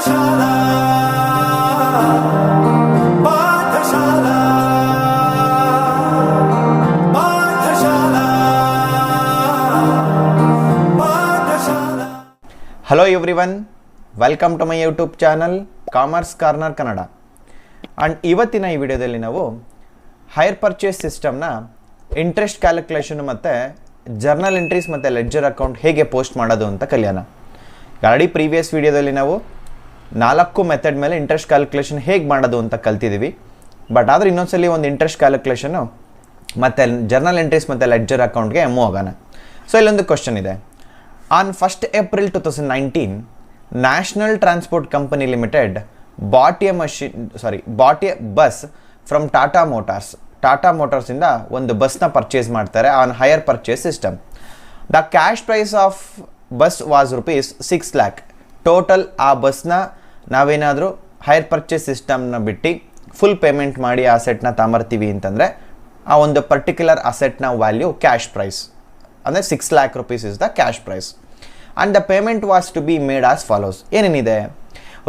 ಪಾಠಶಾಲಾ ಪಾಠಶಾಲಾ ಪಾಠಶಾಲಾ ಪಾಠಶಾಲಾ. Hello everyone, welcome to my YouTube channel commerce corner Kannada. And ಇವತ್ತಿನ ಈ ವಿಡಿಯೋದಲ್ಲಿ ನಾವು ಹೈರ್ ಪರ್ಚೇಸ್ ಸಿಸ್ಟಮ್ನ ಇಂಟ್ರೆಸ್ಟ್ ಕ್ಯಾಲ್ಕುಲೇಷನ್ ಮತ್ತು ಜರ್ನಲ್ ಎಂಟ್ರೀಸ್ ಮತ್ತು ಲೆಡ್ಜರ್ ಅಕೌಂಟ್ ಹೇಗೆ ಪೋಸ್ಟ್ ಮಾಡೋದು ಅಂತ ಕಲಿಯೋಣ. ಆಲ್ರೆಡಿ ಪ್ರೀವಿಯಸ್ ವಿಡಿಯೋದಲ್ಲಿ ನಾವು 4 ಮೆಥಡ್ ಮೇಲೆ ಇಂಟ್ರೆಸ್ಟ್ ಕ್ಯಾಲ್ಕುಲೇಷನ್ ಹೇಗೆ ಮಾಡೋದು ಅಂತ ಕಲ್ತಿದ್ದೀವಿ. ಬಟ್ ಆದರೆ ಇನ್ನೊಂದ್ಸಲಿ ಒಂದು ಇಂಟ್ರೆಸ್ಟ್ ಕ್ಯಾಲ್ಕುಲೇಷನ್ನು ಮತ್ತು ಜರ್ನಲ್ ಎಂಟ್ರೀಸ್ ಮತ್ತು ಲೆಡ್ಜರ್ ಅಕೌಂಟ್ಗೆ ಮೂವ್ ಆಗೋಣ. ಸೊ ಇಲ್ಲೊಂದು ಕ್ವಶನ್ ಇದೆ. On 1st April 2019, national transport company limited bought a bus from Tata Motors. Tata ಮೋಟಾರ್ಸಿಂದ ಒಂದು ಬಸ್ನ ಪರ್ಚೇಸ್ ಮಾಡ್ತಾರೆ on hire purchase system. The cash price of bus was ₹6 lakh. Total ಆ ಬಸ್ನ ನಾವೇನಾದರೂ ಹೈಯರ್ ಪರ್ಚೇಸ್ ಸಿಸ್ಟಮ್ನ ಬಿಟ್ಟು ಫುಲ್ ಪೇಮೆಂಟ್ ಮಾಡಿ ಆ ಸೆಟ್ನ ತಾಂಬರ್ತೀವಿ ಅಂತಂದರೆ ಆ ಒಂದು ಪರ್ಟಿಕ್ಯುಲರ್ ಅಸೆಟ್ನ ವ್ಯಾಲ್ಯೂ ಕ್ಯಾಶ್ ಪ್ರೈಸ್ ಅಂದರೆ ₹6 lakh is the cash price. And the payment was to be made as follows. ಏನೇನಿದೆ?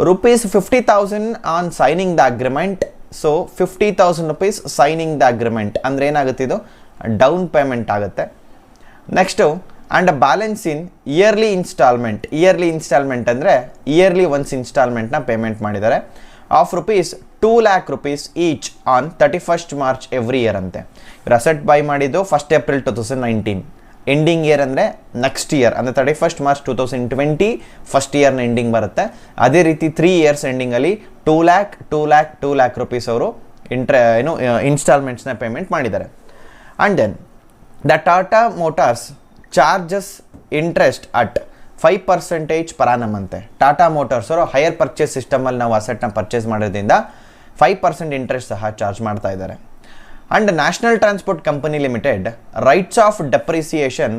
₹50,000 on signing the agreement. So ₹50,000 signing the agreement ಅಂದರೆ ಏನಾಗುತ್ತೆ, ಇದು ಡೌನ್ ಪೇಮೆಂಟ್ ಆಗುತ್ತೆ. Next and balance in yearly instalment ಅಂದರೆ yearly once ಇನ್ಸ್ಟಾಲ್ಮೆಂಟ್ನ payment ಮಾಡಿದ್ದಾರೆ of ₹2 lakh each on 31st March every year ಅಂತೆ. ಇವ್ರು ಅಸೆಟ್ ಬೈ ಮಾಡಿದ್ದು 1st April 2019. ಎಂಡಿಂಗ್ ಇಯರ್ ಅಂದರೆ ನೆಕ್ಸ್ಟ್ ಇಯರ್ ಅಂದರೆ 31st March 2020 ಫಸ್ಟ್ ಇಯರ್ನ ಎಂಡಿಂಗ್ ಬರುತ್ತೆ. ಅದೇ ರೀತಿ 3 years ಎಂಡಿಂಗಲ್ಲಿ ₹2 lakh ಅವರು ಇನ್ಸ್ಟಾಲ್ಮೆಂಟ್ಸ್ನ ಪೇಮೆಂಟ್ ಮಾಡಿದ್ದಾರೆ. And then the Tata Motors charges interest at 5% per annum ಅಂತೆ. ಟಾಟಾ ಮೋಟಾರ್ಸ್ ಅವರು ಹೈಯರ್ ಪರ್ಚೇಸ್ ಸಿಸ್ಟಮಲ್ಲಿ ನಾವು ಅಸೆಟ್ನ ಪರ್ಚೇಸ್ ಮಾಡೋದ್ರಿಂದ 5% ಇಂಟ್ರೆಸ್ಟ್ ಸಹ ಚಾರ್ಜ್ ಮಾಡ್ತಾ ಇದ್ದಾರೆ. And national transport company limited rights of depreciation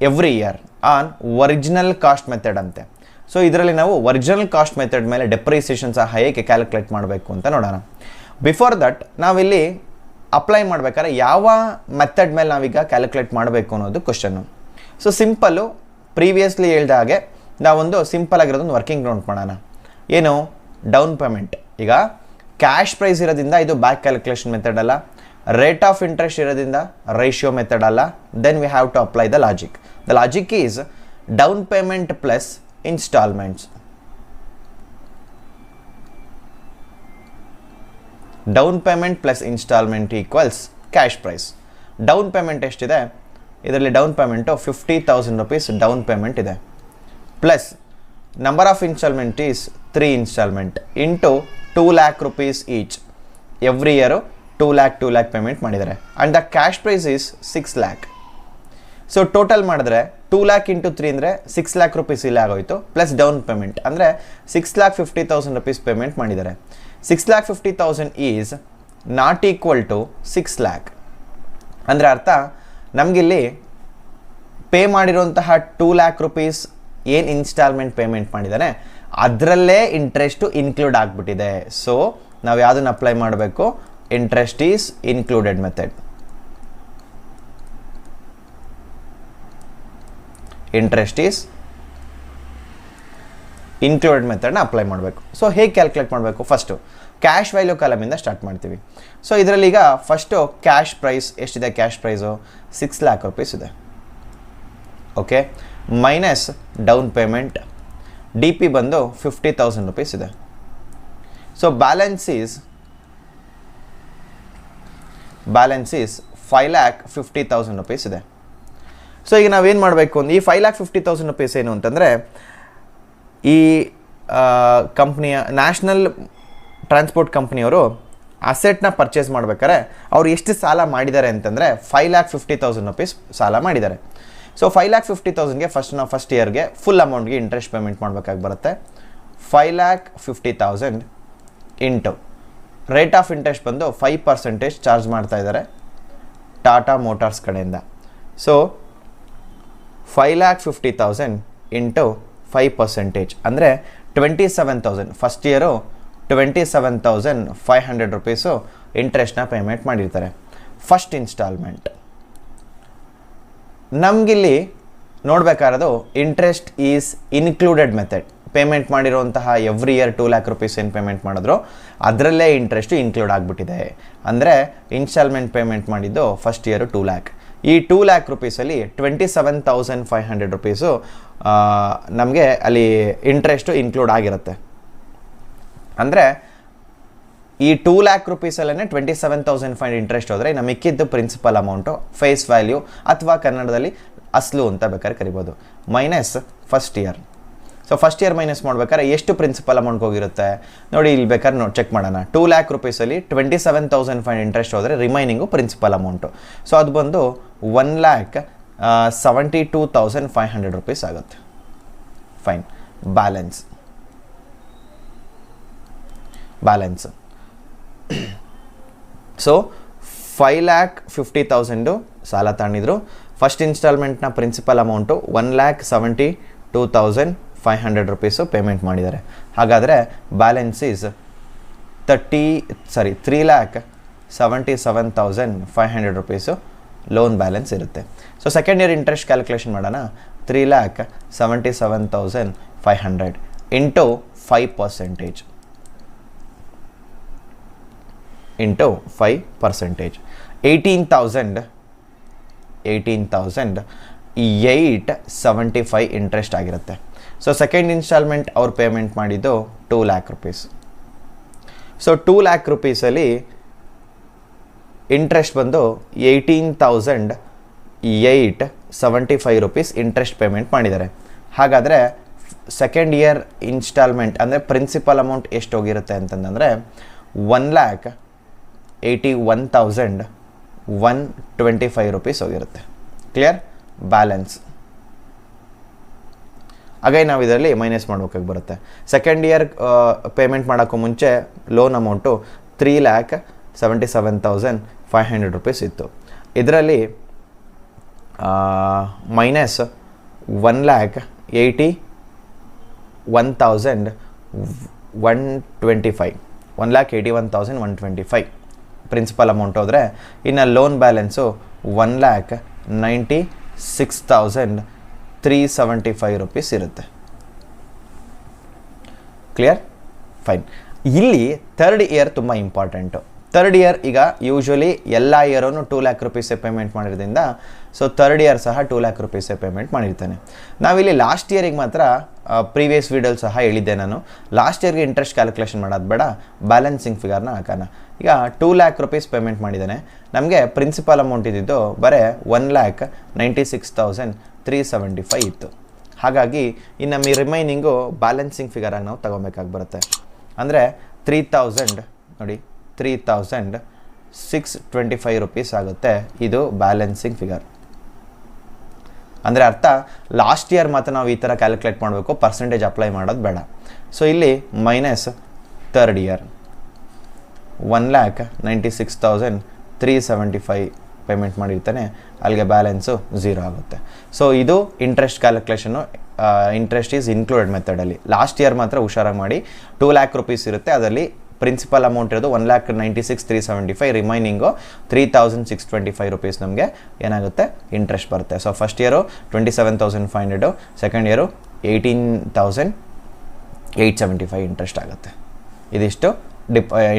every year on original cost method ಅಂತೆ. ಸೊ ಇದರಲ್ಲಿ ನಾವು ಒರಿಜಿನಲ್ ಕಾಸ್ಟ್ ಮೆಥಡ್ ಮೇಲೆ ಡೆಪ್ರಿಸಿಯೇಷನ್ ಸಹ ಹೇಗೆ ಕ್ಯಾಲ್ಕುಲೇಟ್ ಮಾಡಬೇಕು ಅಂತ ನೋಡೋಣ. ಬಿಫೋರ್ ದಟ್ ನಾವಿಲ್ಲಿ ಅಪ್ಲೈ ಮಾಡಬೇಕಾದ್ರೆ ಯಾವ ಮೆಥಡ್ ಮೇಲೆ ನಾವೀಗ ಕ್ಯಾಲ್ಕುಲೇಟ್ ಮಾಡಬೇಕು ಅನ್ನೋದು ಕ್ವಶನ್ನು. ಸೊ ಸಿಂಪಲ್ಲು ಪ್ರೀವಿಯಸ್ಲಿ ಹೇಳಿದ ಹಾಗೆ ನಾವೊಂದು ಸಿಂಪಲ್ ಆಗಿರೋದೊಂದು ವರ್ಕಿಂಗ್ ನೋಟ್ ಮಾಡೋಣ. ಏನು? Down payment. ಈಗ ಕ್ಯಾಶ್ ಪ್ರೈಸ್ ಇರೋದ್ರಿಂದ ಇದು ಬ್ಯಾಕ್ ಕ್ಯಾಲ್ಕುಲೇಷನ್ ಮೆಥಡ್ ಅಲ್ಲ, ರೇಟ್ ಆಫ್ ಇಂಟ್ರೆಸ್ಟ್ ಇರೋದ್ರಿಂದ ರೇಷಿಯೋ ಮೆಥಡ್ ಅಲ್ಲ. Then we have to apply the logic. The logic is down payment plus instalments. Down payment plus instalment equals cash price. Down payment ಎಷ್ಟಿದೆ? ಇದರಲ್ಲಿ down payment ₹50,000 down payment ಇದೆ. Plus number of instalment is 3 instalment into ₹2 lakh each. Every year $2 lakh payment ಮಾಡಿದ್ದಾರೆ. And the cash price is ₹6 lakh. So total ಮಾಡಿದ್ರೆ 2 lakh into 3 ಅಂದರೆ ₹6 lakh ಇಲ್ಲೇ ಆಗೋಯ್ತು. Plus down payment ಅಂದರೆ ₹6,50,000 payment ಮಾಡಿದ್ದಾರೆ. ₹6,50,000 is not equal to ₹6 lakh. ಅಂದರೆ ಅರ್ಥ ನಮಗಿಲ್ಲಿ ಪೇ ಮಾಡಿರುವಂತಹ ₹2 lakh ಏನು ಇನ್ಸ್ಟಾಲ್ಮೆಂಟ್ ಪೇಮೆಂಟ್ ಮಾಡಿದ್ದಾರೆ ಅದರಲ್ಲೇ ಇಂಟ್ರೆಸ್ಟು ಇನ್ಕ್ಲೂಡ್ ಆಗಿಬಿಟ್ಟಿದೆ. ಸೊ ನಾವು ಯಾವುದನ್ನು ಅಪ್ಲೈ ಮಾಡಬೇಕು? Interest is included method. Interest is included ಮೆಥಡ್ನ ಅಪ್ಲೈ ಮಾಡಬೇಕು. ಸೊ ಹೇಗೆ ಕ್ಯಾಲ್ಕುಲೇಟ್ ಮಾಡಬೇಕು? ಫಸ್ಟು ಕ್ಯಾಶ್ ವ್ಯಾಲ್ಯೂ ಕಾಲಮಿಂದ ಸ್ಟಾರ್ಟ್ ಮಾಡ್ತೀವಿ. ಸೊ ಇದರಲ್ಲಿ ಈಗ ಫಸ್ಟು ಕ್ಯಾಶ್ ಪ್ರೈಸ್ ಎಷ್ಟಿದೆ? ಕ್ಯಾಶ್ ಪ್ರೈಸು ₹6 lakh ಇದೆ. Okay, minus down payment D P ಬಂದು ₹50,000 ಇದೆ. ಸೊ ಬ್ಯಾಲೆನ್ಸ್ ಈಸ್ ₹5,50,000 ಇದೆ. ಸೊ ಈಗ ನಾವೇನು ಮಾಡಬೇಕು ಅಂದ್ರೆ ಈ ₹5,50,000 ಏನು ಅಂತಂದರೆ ಈ ಕಂಪ್ನಿಯ ನ್ಯಾಷನಲ್ ಟ್ರಾನ್ಸ್ಪೋರ್ಟ್ ಕಂಪ್ನಿಯವರು ಅಸೆಟ್ನ ಪರ್ಚೇಸ್ ಮಾಡ್ಬೇಕಾದ್ರೆ ಅವ್ರು ಎಷ್ಟು ಸಾಲ ಮಾಡಿದ್ದಾರೆ ಅಂತಂದರೆ ₹5,50,000 ಸಾಲ ಮಾಡಿದ್ದಾರೆ. ಸೊ ₹5,50,000ಗೆ ಫಸ್ಟ್ ಇಯರ್ಗೆ ಫುಲ್ ಅಮೌಂಟ್ಗೆ ಇಂಟ್ರೆಸ್ಟ್ ಪೇಮೆಂಟ್ ಮಾಡಬೇಕಾಗಿ ಬರುತ್ತೆ. ₹5,50,000 ಇಂಟು ರೇಟ್ ಆಫ್ ಇಂಟ್ರೆಸ್ಟ್ ಬಂದು 5% ಚಾರ್ಜ್ ಮಾಡ್ತಾ ಇದ್ದಾರೆ ಟಾಟಾ ಮೋಟಾರ್ಸ್ ಕಡೆಯಿಂದ. ಸೊ ₹5,50,000 ಇಂಟು 5% ಅಂದರೆ 27,000. ಫಸ್ಟ್ ಇಯರು ₹27,500 ಇಂಟ್ರೆಸ್ಟ್ನ ಪೇಮೆಂಟ್ ಮಾಡಿರ್ತಾರೆ. ಫಸ್ಟ್ ಇನ್ಸ್ಟಾಲ್ಮೆಂಟ್ ನಮಗಿಲ್ಲಿ ನೋಡಬೇಕಾಗಿರೋದು interest is included method. Payment ಮಾಡಿರುವಂತಹ ಎವ್ರಿ ಇಯರ್ 2 ಲ್ಯಾಕ್ ರುಪೀಸ್ ಏನು ಪೇಮೆಂಟ್ ಮಾಡಿದ್ರು ಅದರಲ್ಲೇ ಇಂಟ್ರೆಸ್ಟು ಇನ್ಕ್ಲೂಡ್ ಆಗಿಬಿಟ್ಟಿದೆ. ಅಂದರೆ ಇನ್ಸ್ಟಾಲ್ಮೆಂಟ್ ಪೇಮೆಂಟ್ ಮಾಡಿದ್ದು ಫಸ್ಟ್ ಇಯರು 2 ಲ್ಯಾಕ್. ಈ 2 ಲ್ಯಾಕ್ ರುಪೀಸಲ್ಲಿ 27,500 ರುಪೀಸು ನಮಗೆ ಅಲ್ಲಿ ಇಂಟ್ರೆಸ್ಟು ಇನ್ಕ್ಲೂಡ್ ಆಗಿರುತ್ತೆ. ಅಂದರೆ ಈ 2 ಲ್ಯಾಕ್ ರುಪೀಸಲ್ಲೇ 27,500 ಇಂಟ್ರೆಸ್ಟ್ ಹೋದರೆ ಇನ್ನು ಮಿಕ್ಕಿದ್ದು ಪ್ರಿನ್ಸಿಪಲ್ ಅಮೌಂಟು ಫೇಸ್ ವ್ಯಾಲ್ಯೂ ಅಥವಾ ಕನ್ನಡದಲ್ಲಿ ಅಸ್ಲು ಅಂತ ಬೇಕಾದ್ರೆ ಕರಿಬೋದು minus first year. So first year minus ಮಾಡ್ಬೇಕಾದ್ರೆ ಎಷ್ಟು ಪ್ರಿನ್ಸಿಪಲ್ ಅಮೌಂಟ್ ಹೋಗಿರುತ್ತೆ ನೋಡಿ, ಇಲ್ಲಿ ಬೇಕಾದ್ರೆ ಚೆಕ್ ಮಾಡೋಣ. 2 ಲ್ಯಾಕ್ ರುಪೀಸಲ್ಲಿ 27,500 ಇಂಟ್ರೆಸ್ಟ್ ಹೋದರೆ ರಿಮೈನಿಂಗು ಪ್ರಿನ್ಸಿಪಲ್ ಅಮೌಂಟು. ಸೊ ಅದು ಬಂದು 1,72,500 ರುಪೀಸ್ ಆಗುತ್ತೆ. ಫೈನ್. ಬ್ಯಾಲೆನ್ಸ್ ಸೊ 5,50,000 ಸಾಲ ತಗೊಂಡಿದ್ರು. ಫಸ್ಟ್ ಇನ್ಸ್ಟಾಲ್ಮೆಂಟ್ನ ಪ್ರಿನ್ಸಿಪಲ್ ಅಮೌಂಟು 1,72,500 ರುಪೀಸು ಪೇಮೆಂಟ್ ಮಾಡಿದ್ದಾರೆ. ಹಾಗಾದರೆ balance is 3,77,500 rupees loan balance ಇರುತ್ತೆ. So second year interest calculation ಮಾಡೋಣ. 3,77,500 ಇಂಟು 5% ಇಂಟು 5%, 18,875 ಇಂಟ್ರೆಸ್ಟ್ ಆಗಿರುತ್ತೆ. ಸೊ ಸೆಕೆಂಡ್ ಇನ್ಸ್ಟಾಲ್ಮೆಂಟ್ ಅವ್ರು ಪೇಮೆಂಟ್ ಮಾಡಿದ್ದು 2 ಲ್ಯಾಕ್ ರುಪೀಸ್. ಸೊ 2 ಲ್ಯಾಕ್ ರುಪೀಸಲ್ಲಿ ಇಂಟ್ರೆಸ್ಟ್ ಬಂದು 18,875 ರುಪೀಸ್ ಇಂಟ್ರೆಸ್ಟ್ ಪೇಮೆಂಟ್ ಮಾಡಿದ್ದಾರೆ. ಹಾಗಾದರೆ ಸೆಕೆಂಡ್ ಇಯರ್ ಇನ್ಸ್ಟಾಲ್ಮೆಂಟ್ ಅಂದರೆ ಪ್ರಿನ್ಸಿಪಲ್ ಅಮೌಂಟ್ ಎಷ್ಟು ಹೋಗಿರುತ್ತೆ ಅಂತಂದರೆ 1,81,125 ರುಪೀಸ್ ಹೋಗಿರುತ್ತೆ. ಕ್ಲಿಯರ್? ಬ್ಯಾಲೆನ್ಸ್ ಹಾಗಾಗಿ ನಾವು ಇದರಲ್ಲಿ ಮೈನಸ್ ಮಾಡ್ಬೇಕಾಗಿ ಬರುತ್ತೆ. ಸೆಕೆಂಡ್ ಇಯರ್ ಪೇಮೆಂಟ್ ಮಾಡೋಕ್ಕೂ ಮುಂಚೆ ಲೋನ್ ಅಮೌಂಟು 3,77,500 ರುಪೀಸ್ ಇತ್ತು. ಇದರಲ್ಲಿ ಮೈನಸ್ 1,81,125 ಪ್ರಿನ್ಸಿಪಲ್ ಅಮೌಂಟ್ ಹೋದರೆ ಇನ್ನು ಲೋನ್ ಬ್ಯಾಲೆನ್ಸು 1,96,375 ರುಪೀಸ್ ಇರುತ್ತೆ. ಕ್ಲಿಯರ್? ಫೈನ್. ಇಲ್ಲಿ ಥರ್ಡ್ ಇಯರ್ ತುಂಬ ಇಂಪಾರ್ಟೆಂಟು. ಥರ್ಡ್ ಇಯರ್ ಈಗ ಯೂಶ್ವಲಿ ಎಲ್ಲ ಇಯರೂ 2 ಲ್ಯಾಕ್ ರುಪೀಸೇ ಪೇಮೆಂಟ್ ಮಾಡಿರೋದ್ರಿಂದ ಸೊ ಥರ್ಡ್ ಇಯರ್ ಸಹ 2 ಲ್ಯಾಕ್ ರುಪೀಸೇ ಪೇಮೆಂಟ್ ಮಾಡಿರ್ತಾನೆ. ನಾವಿಲ್ಲಿ ಲಾಸ್ಟ್ ಇಯರಿಗೆ ಮಾತ್ರ ಪ್ರೀವಿಯಸ್ ವೀಡಿಯೋಲಿ ಸಹ ಹೇಳಿದ್ದೆ ನಾನು, ಲಾಸ್ಟ್ ಇಯರ್ಗೆ ಇಂಟ್ರೆಸ್ಟ್ ಕ್ಯಾಲ್ಕುಲೇಷನ್ ಮಾಡೋದು ಬೇಡ, ಬ್ಯಾಲೆನ್ಸಿಂಗ್ ಫಿಗರ್ನ ಹಾಕೋಣ. ಈಗ 2 ಲ್ಯಾಕ್ ರುಪೀಸ್ ಪೇಮೆಂಟ್ ಮಾಡಿದ್ದಾನೆ, ನಮಗೆ ಪ್ರಿನ್ಸಿಪಲ್ ಅಮೌಂಟ್ ಇದ್ದಿದ್ದು ಬರೀ 1,96,375 ಇತ್ತು. ಹಾಗಾಗಿ ಇನ್ನು ರಿಮೈನಿಂಗು ಬ್ಯಾಲೆನ್ಸಿಂಗ್ ಫಿಗರಾಗಿ ನಾವು ತಗೊಬೇಕಾಗಿ ಬರುತ್ತೆ. ಅಂದರೆ 3,000 ನೋಡಿ 3,625 ರುಪೀಸ್ ಆಗುತ್ತೆ. ಇದು ಬ್ಯಾಲೆನ್ಸಿಂಗ್ ಫಿಗರ್. ಅಂದರೆ ಅರ್ಥ ಲಾಸ್ಟ್ ಇಯರ್ ಮಾತ್ರ ನಾವು ಈ ಥರ ಕ್ಯಾಲ್ಕುಲೇಟ್ ಮಾಡಬೇಕು, ಪರ್ಸೆಂಟೇಜ್ ಅಪ್ಲೈ ಮಾಡೋದು ಬೇಡ. ಸೊ ಇಲ್ಲಿ ಮೈನಸ್ ಥರ್ಡ್ ಇಯರ್ 1,96,375 ಪೇಮೆಂಟ್ ಮಾಡಿರ್ತಾನೆ, ಅಲ್ಲಿಗೆ ಬ್ಯಾಲೆನ್ಸು 0 ಆಗುತ್ತೆ. ಸೊ ಇದು interest calculation, interest is included ಮೆಥಡಲ್ಲಿ. ಲಾಸ್ಟ್ ಇಯರ್ ಮಾತ್ರ ಹುಷಾರಾಗಿ ಮಾಡಿ. 2 ಲ್ಯಾಕ್ ರುಪೀಸ್ ಇರುತ್ತೆ, ಅದರಲ್ಲಿ ಪ್ರಿನ್ಸಿಪಲ್ ಅಮೌಂಟ್ ಇರೋದು 1,96,375, ರಿಮೈನಿಂಗು 3,625 ರುಪೀಸ್ ನಮಗೆ ಏನಾಗುತ್ತೆ ಇಂಟ್ರೆಸ್ಟ್ ಬರುತ್ತೆ. So first year 27,500, second year 18,875 interest ಆಗುತ್ತೆ. ಇದಿಷ್ಟು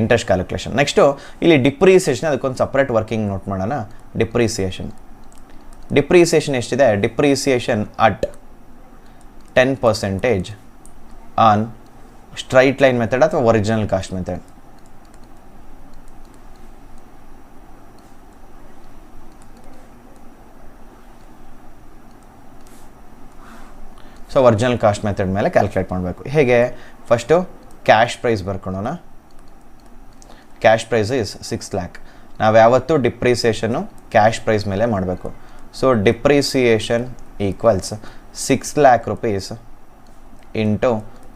ಇಂಟ್ರೆಸ್ಟ್ ಕ್ಯಾಲ್ಕುಲೇಷನ್. ನೆಕ್ಸ್ಟು ಇಲ್ಲಿ ಡಿಪ್ರಿಸಿಯೇಷನ್, ಅದಕ್ಕೊಂದು ಸಪ್ರೇಟ್ ವರ್ಕಿಂಗ್ ನೋಟ್ ಮಾಡೋಣ. ಡಿಪ್ರಿಸಿಯೇಷನ್ ಎಷ್ಟಿದೆ? Depreciation at 10% on straight line method ಅಥವಾ original cost method. So original cost method ಮೇಲೆ ಕ್ಯಾಲ್ಕುಲೇಟ್ ಮಾಡಬೇಕು. ಹೇಗೆ? ಫಸ್ಟು ಕ್ಯಾಶ್ ಪ್ರೈಸ್ ಬರ್ಕೊಳ್ಳೋಣ. Cash price is 6 lakh. ನಾವು ಯಾವತ್ತೂ ಡಿಪ್ರಿಸಿಯೇಷನ್ನು ಕ್ಯಾಶ್ ಪ್ರೈಸ್ ಮೇಲೆ ಮಾಡಬೇಕು. So depreciation equals 6 lakh rupees into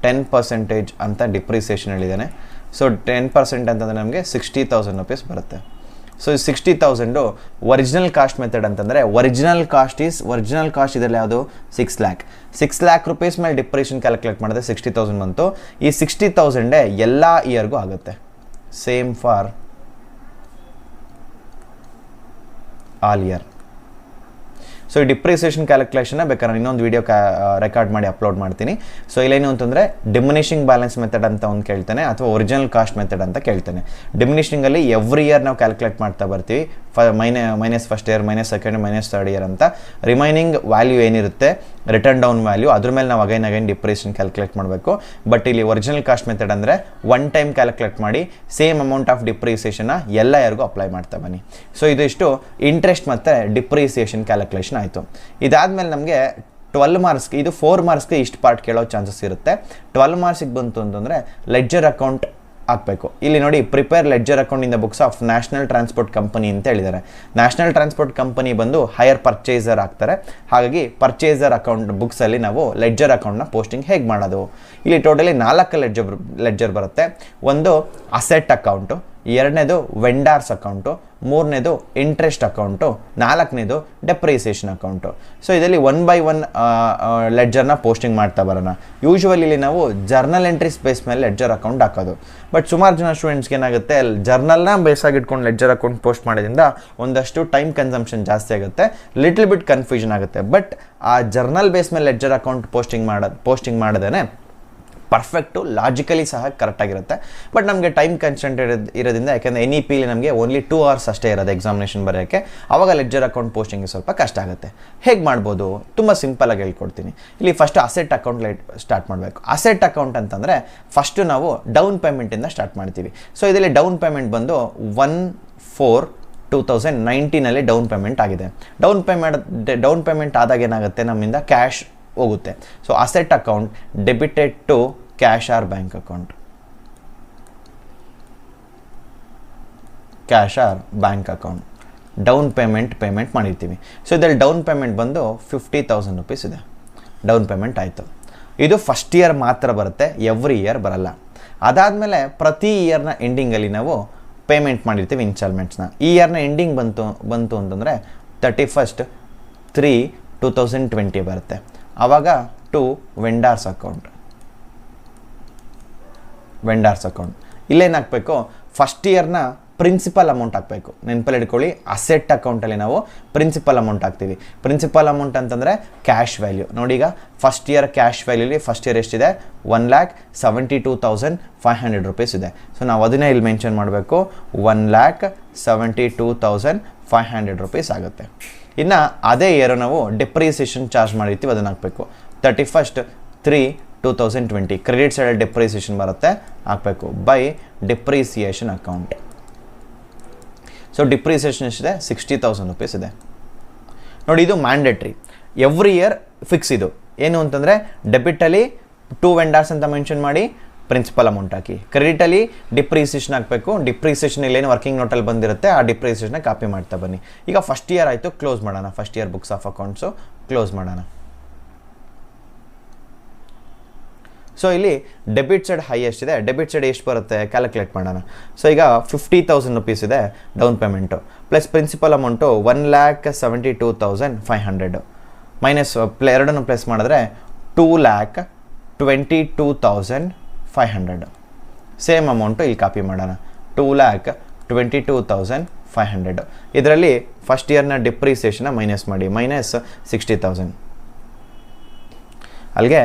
10% ಅಂತ ಡಿಪ್ರಿಸಿಯೇಷನ್ ಹೇಳಿದ್ದಾನೆ. ಸೊ 10% ಅಂತಂದರೆ ನಮಗೆ 60,000 ರುಪೀಸ್ ಬರುತ್ತೆ. ಸೊ 60,000 ಒರಿಜಿನಲ್ ಕಾಸ್ಟ್ ಮೆಥಡ್ ಅಂತಂದರೆ ಒರಿಜಿನಲ್ ಕಾಸ್ಟ್ ಇದರಲ್ಲಿ ಯಾವುದು? 6 ಲ್ಯಾಕ್. 6 ಲ್ಯಾಕ್ ರುಪೀಸ್ ಮೇಲೆ ಡಿಪ್ರಿಷನ್ ಕ್ಯಾಲ್ಕುಲೇಟ್ ಮಾಡಿದ್ರೆ 60,000 ಬಂತು. ಈ 60,000 ಎಲ್ಲ ಇಯರ್ಗೂ ಆಗುತ್ತೆ. Same for all year. So ಈ ಡಿಪ್ರಿಸಿಯೇಷನ್ ಕ್ಯಾಲ್ಕುಲೇಷನ್ನ ಬೇಕಾದ್ರೆ ಇನ್ನೊಂದು ವೀಡಿಯೋ ರೆಕಾರ್ಡ್ ಮಾಡಿ ಅಪ್ಲೋಡ್ ಮಾಡ್ತೀನಿ. ಸೊ ಇಲ್ಲೇನು ಅಂತಂದರೆ ಡಿಮಿನಿಷಿಂಗ್ ಬ್ಯಾಲೆನ್ಸ್ ಮೆಥಡ್ ಅಂತ ಒಂದು ಕೇಳ್ತಾನೆ ಅಥವಾ ಒರಿಜಿನಲ್ ಕಾಸ್ಟ್ ಮೆಥಡ್ ಅಂತ ಕೇಳ್ತಾನೆ. ಡಿಮಿನಿಷಿಂಗಲ್ಲಿ ಎವ್ರಿ ಇಯರ್ ನಾವು ಕ್ಯಾಲ್ಕುಲೇಟ್ ಮಾಡ್ತಾ ಬರ್ತೀವಿ. Minus first year, minus second, minus third year ಅಂತ. ರಿಮೈನಿಂಗ್ ವ್ಯಾಲ್ಯೂ ಏನಿರುತ್ತೆ ರಿಟರ್ನ್ ಡೌನ್ ವ್ಯಾಲ್ಯೂ, ಅದ್ರ ಮೇಲೆ ನಾವು ಅಗೈನ್ ಡಿಪ್ರಿಸಿಯೇಷನ್ ಕ್ಯಾಲ್ಕುಲೇಟ್ ಮಾಡಬೇಕು. ಬಟ್ ಇಲ್ಲಿ ಒರಿಜಿನಲ್ ಕಾಸ್ಟ್ ಮೆಥಡ್ ಅಂದರೆ ಒನ್ ಟೈಮ್ ಕ್ಯಾಲ್ಕುಲೇಟ್ ಮಾಡಿ ಸೇಮ್ ಅಮೌಂಟ್ ಆಫ್ ಡಿಪ್ರಿಸಿಯೇಷನ್ನ ಎಲ್ಲ ಯಾರಿಗೂ ಅಪ್ಲೈ ಮಾಡ್ತಾ ಬನ್ನಿ. ಸೊ ಇದಿಷ್ಟು ಇಂಟ್ರೆಸ್ಟ್ ಮತ್ತು ಡಿಪ್ರಿಸಿಯೇಷನ್ ಕ್ಯಾಲ್ಕುಲೇಷನ್ ಆಯಿತು. ಇದಾದಮೇಲೆ ನಮಗೆ 12 ಮಾರ್ಕ್ಸ್ಗೆ, ಇದು 4 ಮಾರ್ಕ್ಸ್ಗೆ ಇಷ್ಟು ಪಾರ್ಟ್ ಕೇಳೋ ಚಾನ್ಸಸ್ ಇರುತ್ತೆ. 12 ಮಾರ್ಕ್ಸಿಗೆ ಬಂತು ಅಂತಂದರೆ ಲೆಡ್ಜರ್ ಅಕೌಂಟ್ ಹಾಕಬೇಕು. ಇಲ್ಲಿ ನೋಡಿ, prepare ledger account in the books of national transport company ಅಂತ ಹೇಳಿದ್ದಾರೆ. ನ್ಯಾಷನಲ್ ಟ್ರಾನ್ಸ್ಪೋರ್ಟ್ ಕಂಪನಿ ಬಂದು ಹೈಯರ್ ಪರ್ಚೇಸರ್ ಆಗ್ತಾರೆ. ಹಾಗಾಗಿ ಪರ್ಚೇಸರ್ ಅಕೌಂಟ್ ಬುಕ್ಸಲ್ಲಿ ನಾವು ಲೆಡ್ಜರ್ ಅಕೌಂಟ್ನ ಪೋಸ್ಟಿಂಗ್ ಹೇಗೆ ಮಾಡೋದು? ಇಲ್ಲಿ ಟೋಟಲಿ 4 ಲೆಡ್ಜರ್ ಬರುತ್ತೆ. ಒಂದು ಅಸೆಟ್ ಅಕೌಂಟು, ಎರಡನೇದು ವೆಂಡಾರ್ಸ್ ಅಕೌಂಟು, ಮೂರನೇದು ಇಂಟ್ರೆಸ್ಟ್ ಅಕೌಂಟು, ನಾಲ್ಕನೇದು ಡೆಪ್ರಿಸಿಯೇಷನ್ ಅಕೌಂಟು. ಸೊ ಇದರಲ್ಲಿ 1 by 1 ಲೆಡ್ಜರ್ನ ಪೋಸ್ಟಿಂಗ್ ಮಾಡ್ತಾ ಬರೋಣ. ಯೂಶ್ವಲಿ ಇಲ್ಲಿ ನಾವು ಜರ್ನಲ್ ಎಂಟ್ರೀಸ್ ಬೇಸ್ ಮೇಲೆ ಲೆಡ್ಜರ್ ಅಕೌಂಟ್ ಹಾಕೋದು. ಬಟ್ ಸುಮಾರು ಜನ ಸ್ಟೂಡೆಂಟ್ಸ್ಗೆ ಏನಾಗುತ್ತೆ, ಜರ್ನಲ್ನ ಬೇಸಾಗಿಟ್ಕೊಂಡು ಲೆಡ್ಜರ್ ಅಕೌಂಟ್ ಪೋಸ್ಟ್ ಮಾಡೋದ್ರಿಂದ ಒಂದಷ್ಟು ಟೈಮ್ ಕನ್ಸಂಪ್ಷನ್ ಜಾಸ್ತಿ ಆಗುತ್ತೆ, ಲಿಟ್ಲ್ ಬಿಟ್ ಕನ್ಫ್ಯೂಷನ್ ಆಗುತ್ತೆ. ಬಟ್ ಆ ಜರ್ನಲ್ ಬೇಸ್ ಮೇಲೆ ಲೆಡ್ಜರ್ ಅಕೌಂಟ್ ಪೋಸ್ಟಿಂಗ್ ಮಾಡೋದೇ ಪರ್ಫೆಕ್ಟು, ಲಾಜಿಕಲಿ ಸಹ ಕರೆಕ್ಟಾಗಿರುತ್ತೆ. ಬಟ್ ನಮಗೆ ಟೈಮ್ ಕನ್ಸ್ಟೆಂಟ್ ಇರೋದ್ರಿಂದ, ಯಾಕೆಂದರೆ NEP ನಮಗೆ ಓನ್ಲಿ 2 hours ಅಷ್ಟೇ ಇರೋದು ಎಕ್ಸಾಮಿನೇಷನ್ ಬರೆಯೋಕ್ಕೆ. ಆವಾಗ ಲೆಡ್ಜರ್ ಅಕೌಂಟ್ ಪೋಸ್ಟಿಂಗ್ ಸ್ವಲ್ಪ ಕಷ್ಟ ಆಗುತ್ತೆ. ಹೇಗೆ ಮಾಡ್ಬೋದು? ತುಂಬ ಸಿಂಪಲಾಗಿ ಹೇಳ್ಕೊಡ್ತೀನಿ. ಇಲ್ಲಿ ಫಸ್ಟ್ ಅಸೆಟ್ ಅಕೌಂಟ್ ಸ್ಟಾರ್ಟ್ ಮಾಡಬೇಕು. ಅಸೆಟ್ ಅಕೌಂಟ್ ಅಂತಂದರೆ ಫಸ್ಟು ನಾವು ಡೌನ್ ಪೇಮೆಂಟಿಂದ ಸ್ಟಾರ್ಟ್ ಮಾಡ್ತೀವಿ. ಸೊ ಇದರಲ್ಲಿ ಡೌನ್ ಪೇಮೆಂಟ್ ಬಂದು 1/4/2019 ಡೌನ್ ಪೇಮೆಂಟ್ ಆಗಿದೆ. ಡೌನ್ ಪೇಮೆಂಟ್ ಆದಾಗ ಏನಾಗುತ್ತೆ, ನಮ್ಮಿಂದ ಕ್ಯಾಶ್ ಹೋಗುತ್ತೆ. So asset account debited to cash or bank account. Cash or bank account down payment ಮಾಡಿರ್ತೀವಿ. ಸೊ ಇದರಲ್ಲಿ ಡೌನ್ ಪೇಮೆಂಟ್ ಬಂದು 50,000 rupees ಇದೆ. ಡೌನ್ ಪೇಮೆಂಟ್ ಆಯಿತು. ಇದು ಫಸ್ಟ್ ಇಯರ್ ಮಾತ್ರ ಬರುತ್ತೆ, ಎವ್ರಿ ಇಯರ್ ಬರಲ್ಲ. ಅದಾದಮೇಲೆ ಪ್ರತಿ ಇಯರ್ನ ಎಂಡಿಂಗಲ್ಲಿ ನಾವು ಪೇಮೆಂಟ್ ಮಾಡಿರ್ತೀವಿ ಇನ್ಸ್ಟಾಲ್ಮೆಂಟ್ಸ್ನ. ಈ ಇಯರ್ನ ಎಂಡಿಂಗ್ ಬಂತು ಅಂತಂದರೆ 31/3/2020 ಬರುತ್ತೆ. ಆವಾಗ ಟು ವೆಂಡಾರ್ಸ್ ಅಕೌಂಟ್. ಇಲ್ಲೇನು ಹಾಕಬೇಕು, ಫಸ್ಟ್ ಇಯರ್ನ ಪ್ರಿನ್ಸಿಪಲ್ ಅಮೌಂಟ್ ಹಾಕಬೇಕು. ನೆನಪಲ್ಲಿ ಇಟ್ಕೊಳ್ಳಿ, ಅಸೆಟ್ ಅಕೌಂಟಲ್ಲಿ ನಾವು ಪ್ರಿನ್ಸಿಪಲ್ ಅಮೌಂಟ್ ಹಾಕ್ತೀವಿ. ಪ್ರಿನ್ಸಿಪಲ್ ಅಮೌಂಟ್ ಅಂತಂದರೆ ಕ್ಯಾಶ್ ವ್ಯಾಲ್ಯೂ. ನೋಡಿ, ಈಗ ಫಸ್ಟ್ ಇಯರ್ ಕ್ಯಾಶ್ ವ್ಯಾಲ್ಯೂಲಿ ಫಸ್ಟ್ ಇಯರ್ ಎಷ್ಟಿದೆ, 1,72,500 rupees ಇದೆ. ಸೊ ನಾವು ಅದನ್ನೇ ಇಲ್ಲಿ ಮೆನ್ಷನ್ ಮಾಡಬೇಕು, 1,72,500 rupees ಆಗುತ್ತೆ. ಇನ್ನು ಅದೇ ಇಯರ್ ನಾವು ಡೆಪ್ರಿಸಿಯೇಷನ್ ಚಾರ್ಜ್ ಮಾಡಿರ್ತೀವಿ, ಅದನ್ನು ಹಾಕಬೇಕು. 31/3/2020 ಕ್ರೆಡಿಟ್ ಸೈಡಲ್ಲಿ ಡೆಪ್ರಿಸಿಯೇಷನ್ ಬರುತ್ತೆ, ಹಾಕಬೇಕು by depreciation account. So depreciation ಎಷ್ಟಿದೆ, 60,000 rupees ಇದೆ. ನೋಡಿ, ಇದು ಮ್ಯಾಂಡೇಟ್ರಿ, ಎವ್ರಿ ಇಯರ್ ಫಿಕ್ಸ್. ಇದು ಏನು ಅಂತಂದರೆ, ಡೆಬಿಟಲ್ಲಿ 2 ವೆಂಡರ್ಸ್ ಅಂತ ಮೆನ್ಷನ್ ಮಾಡಿ ಪ್ರಿನ್ಸಿಪಲ್ ಅಮೌಂಟ್ ಹಾಕಿ, ಕ್ರೆಡಿಟಲ್ಲಿ ಡಿಪ್ರಿಸಿಯೇಷನ್ ಹಾಕಬೇಕು. ಡಿಪ್ರಿಸಿಯೇಷನ್ ಇಲ್ಲೇನು ವರ್ಕಿಂಗ್ ನೋಟಲ್ಲಿ ಬಂದಿರುತ್ತೆ, ಆ ಡಿಪ್ರಿಸಿಯೇಷನ್ನ ಕಾಪಿ ಮಾಡ್ತಾ ಬನ್ನಿ. ಈಗ ಫಸ್ಟ್ ಇಯರ್ ಆಯಿತು, ಕ್ಲೋಸ್ ಮಾಡೋಣ. First year books of accounts close ಮಾಡೋಣ. ಸೊ ಇಲ್ಲಿ ಡೆಬಿಟ್ ಸೈಡ್ ಹೈಯೆಸ್ಟ್ ಇದೆ. ಡೆಬಿಟ್ ಸೈಡ್ ಎಷ್ಟು ಬರುತ್ತೆ ಕ್ಯಾಲ್ಕುಲೇಟ್ ಮಾಡೋಣ. ಸೊ ಈಗ 50,000 rupees ಇದೆ down payment, plus principal amount 1,72,500 minus ಎರಡನ್ನು ಪ್ಲಸ್ ಮಾಡಿದ್ರೆ 2,22,500. ಸೇಮ್ ಅಮೌಂಟು ಇಲ್ಲಿ ಕಾಪಿ ಮಾಡೋಣ, 2,22,500. ಇದರಲ್ಲಿ ಫಸ್ಟ್ ಇಯರ್ನ ಡಿಪ್ರಿಸಿಯೇಷನ್ನ ಮೈನಸ್ ಮಾಡಿ, ಮೈನಸ್ 60,000. ಅಲ್ಲಿಗೆ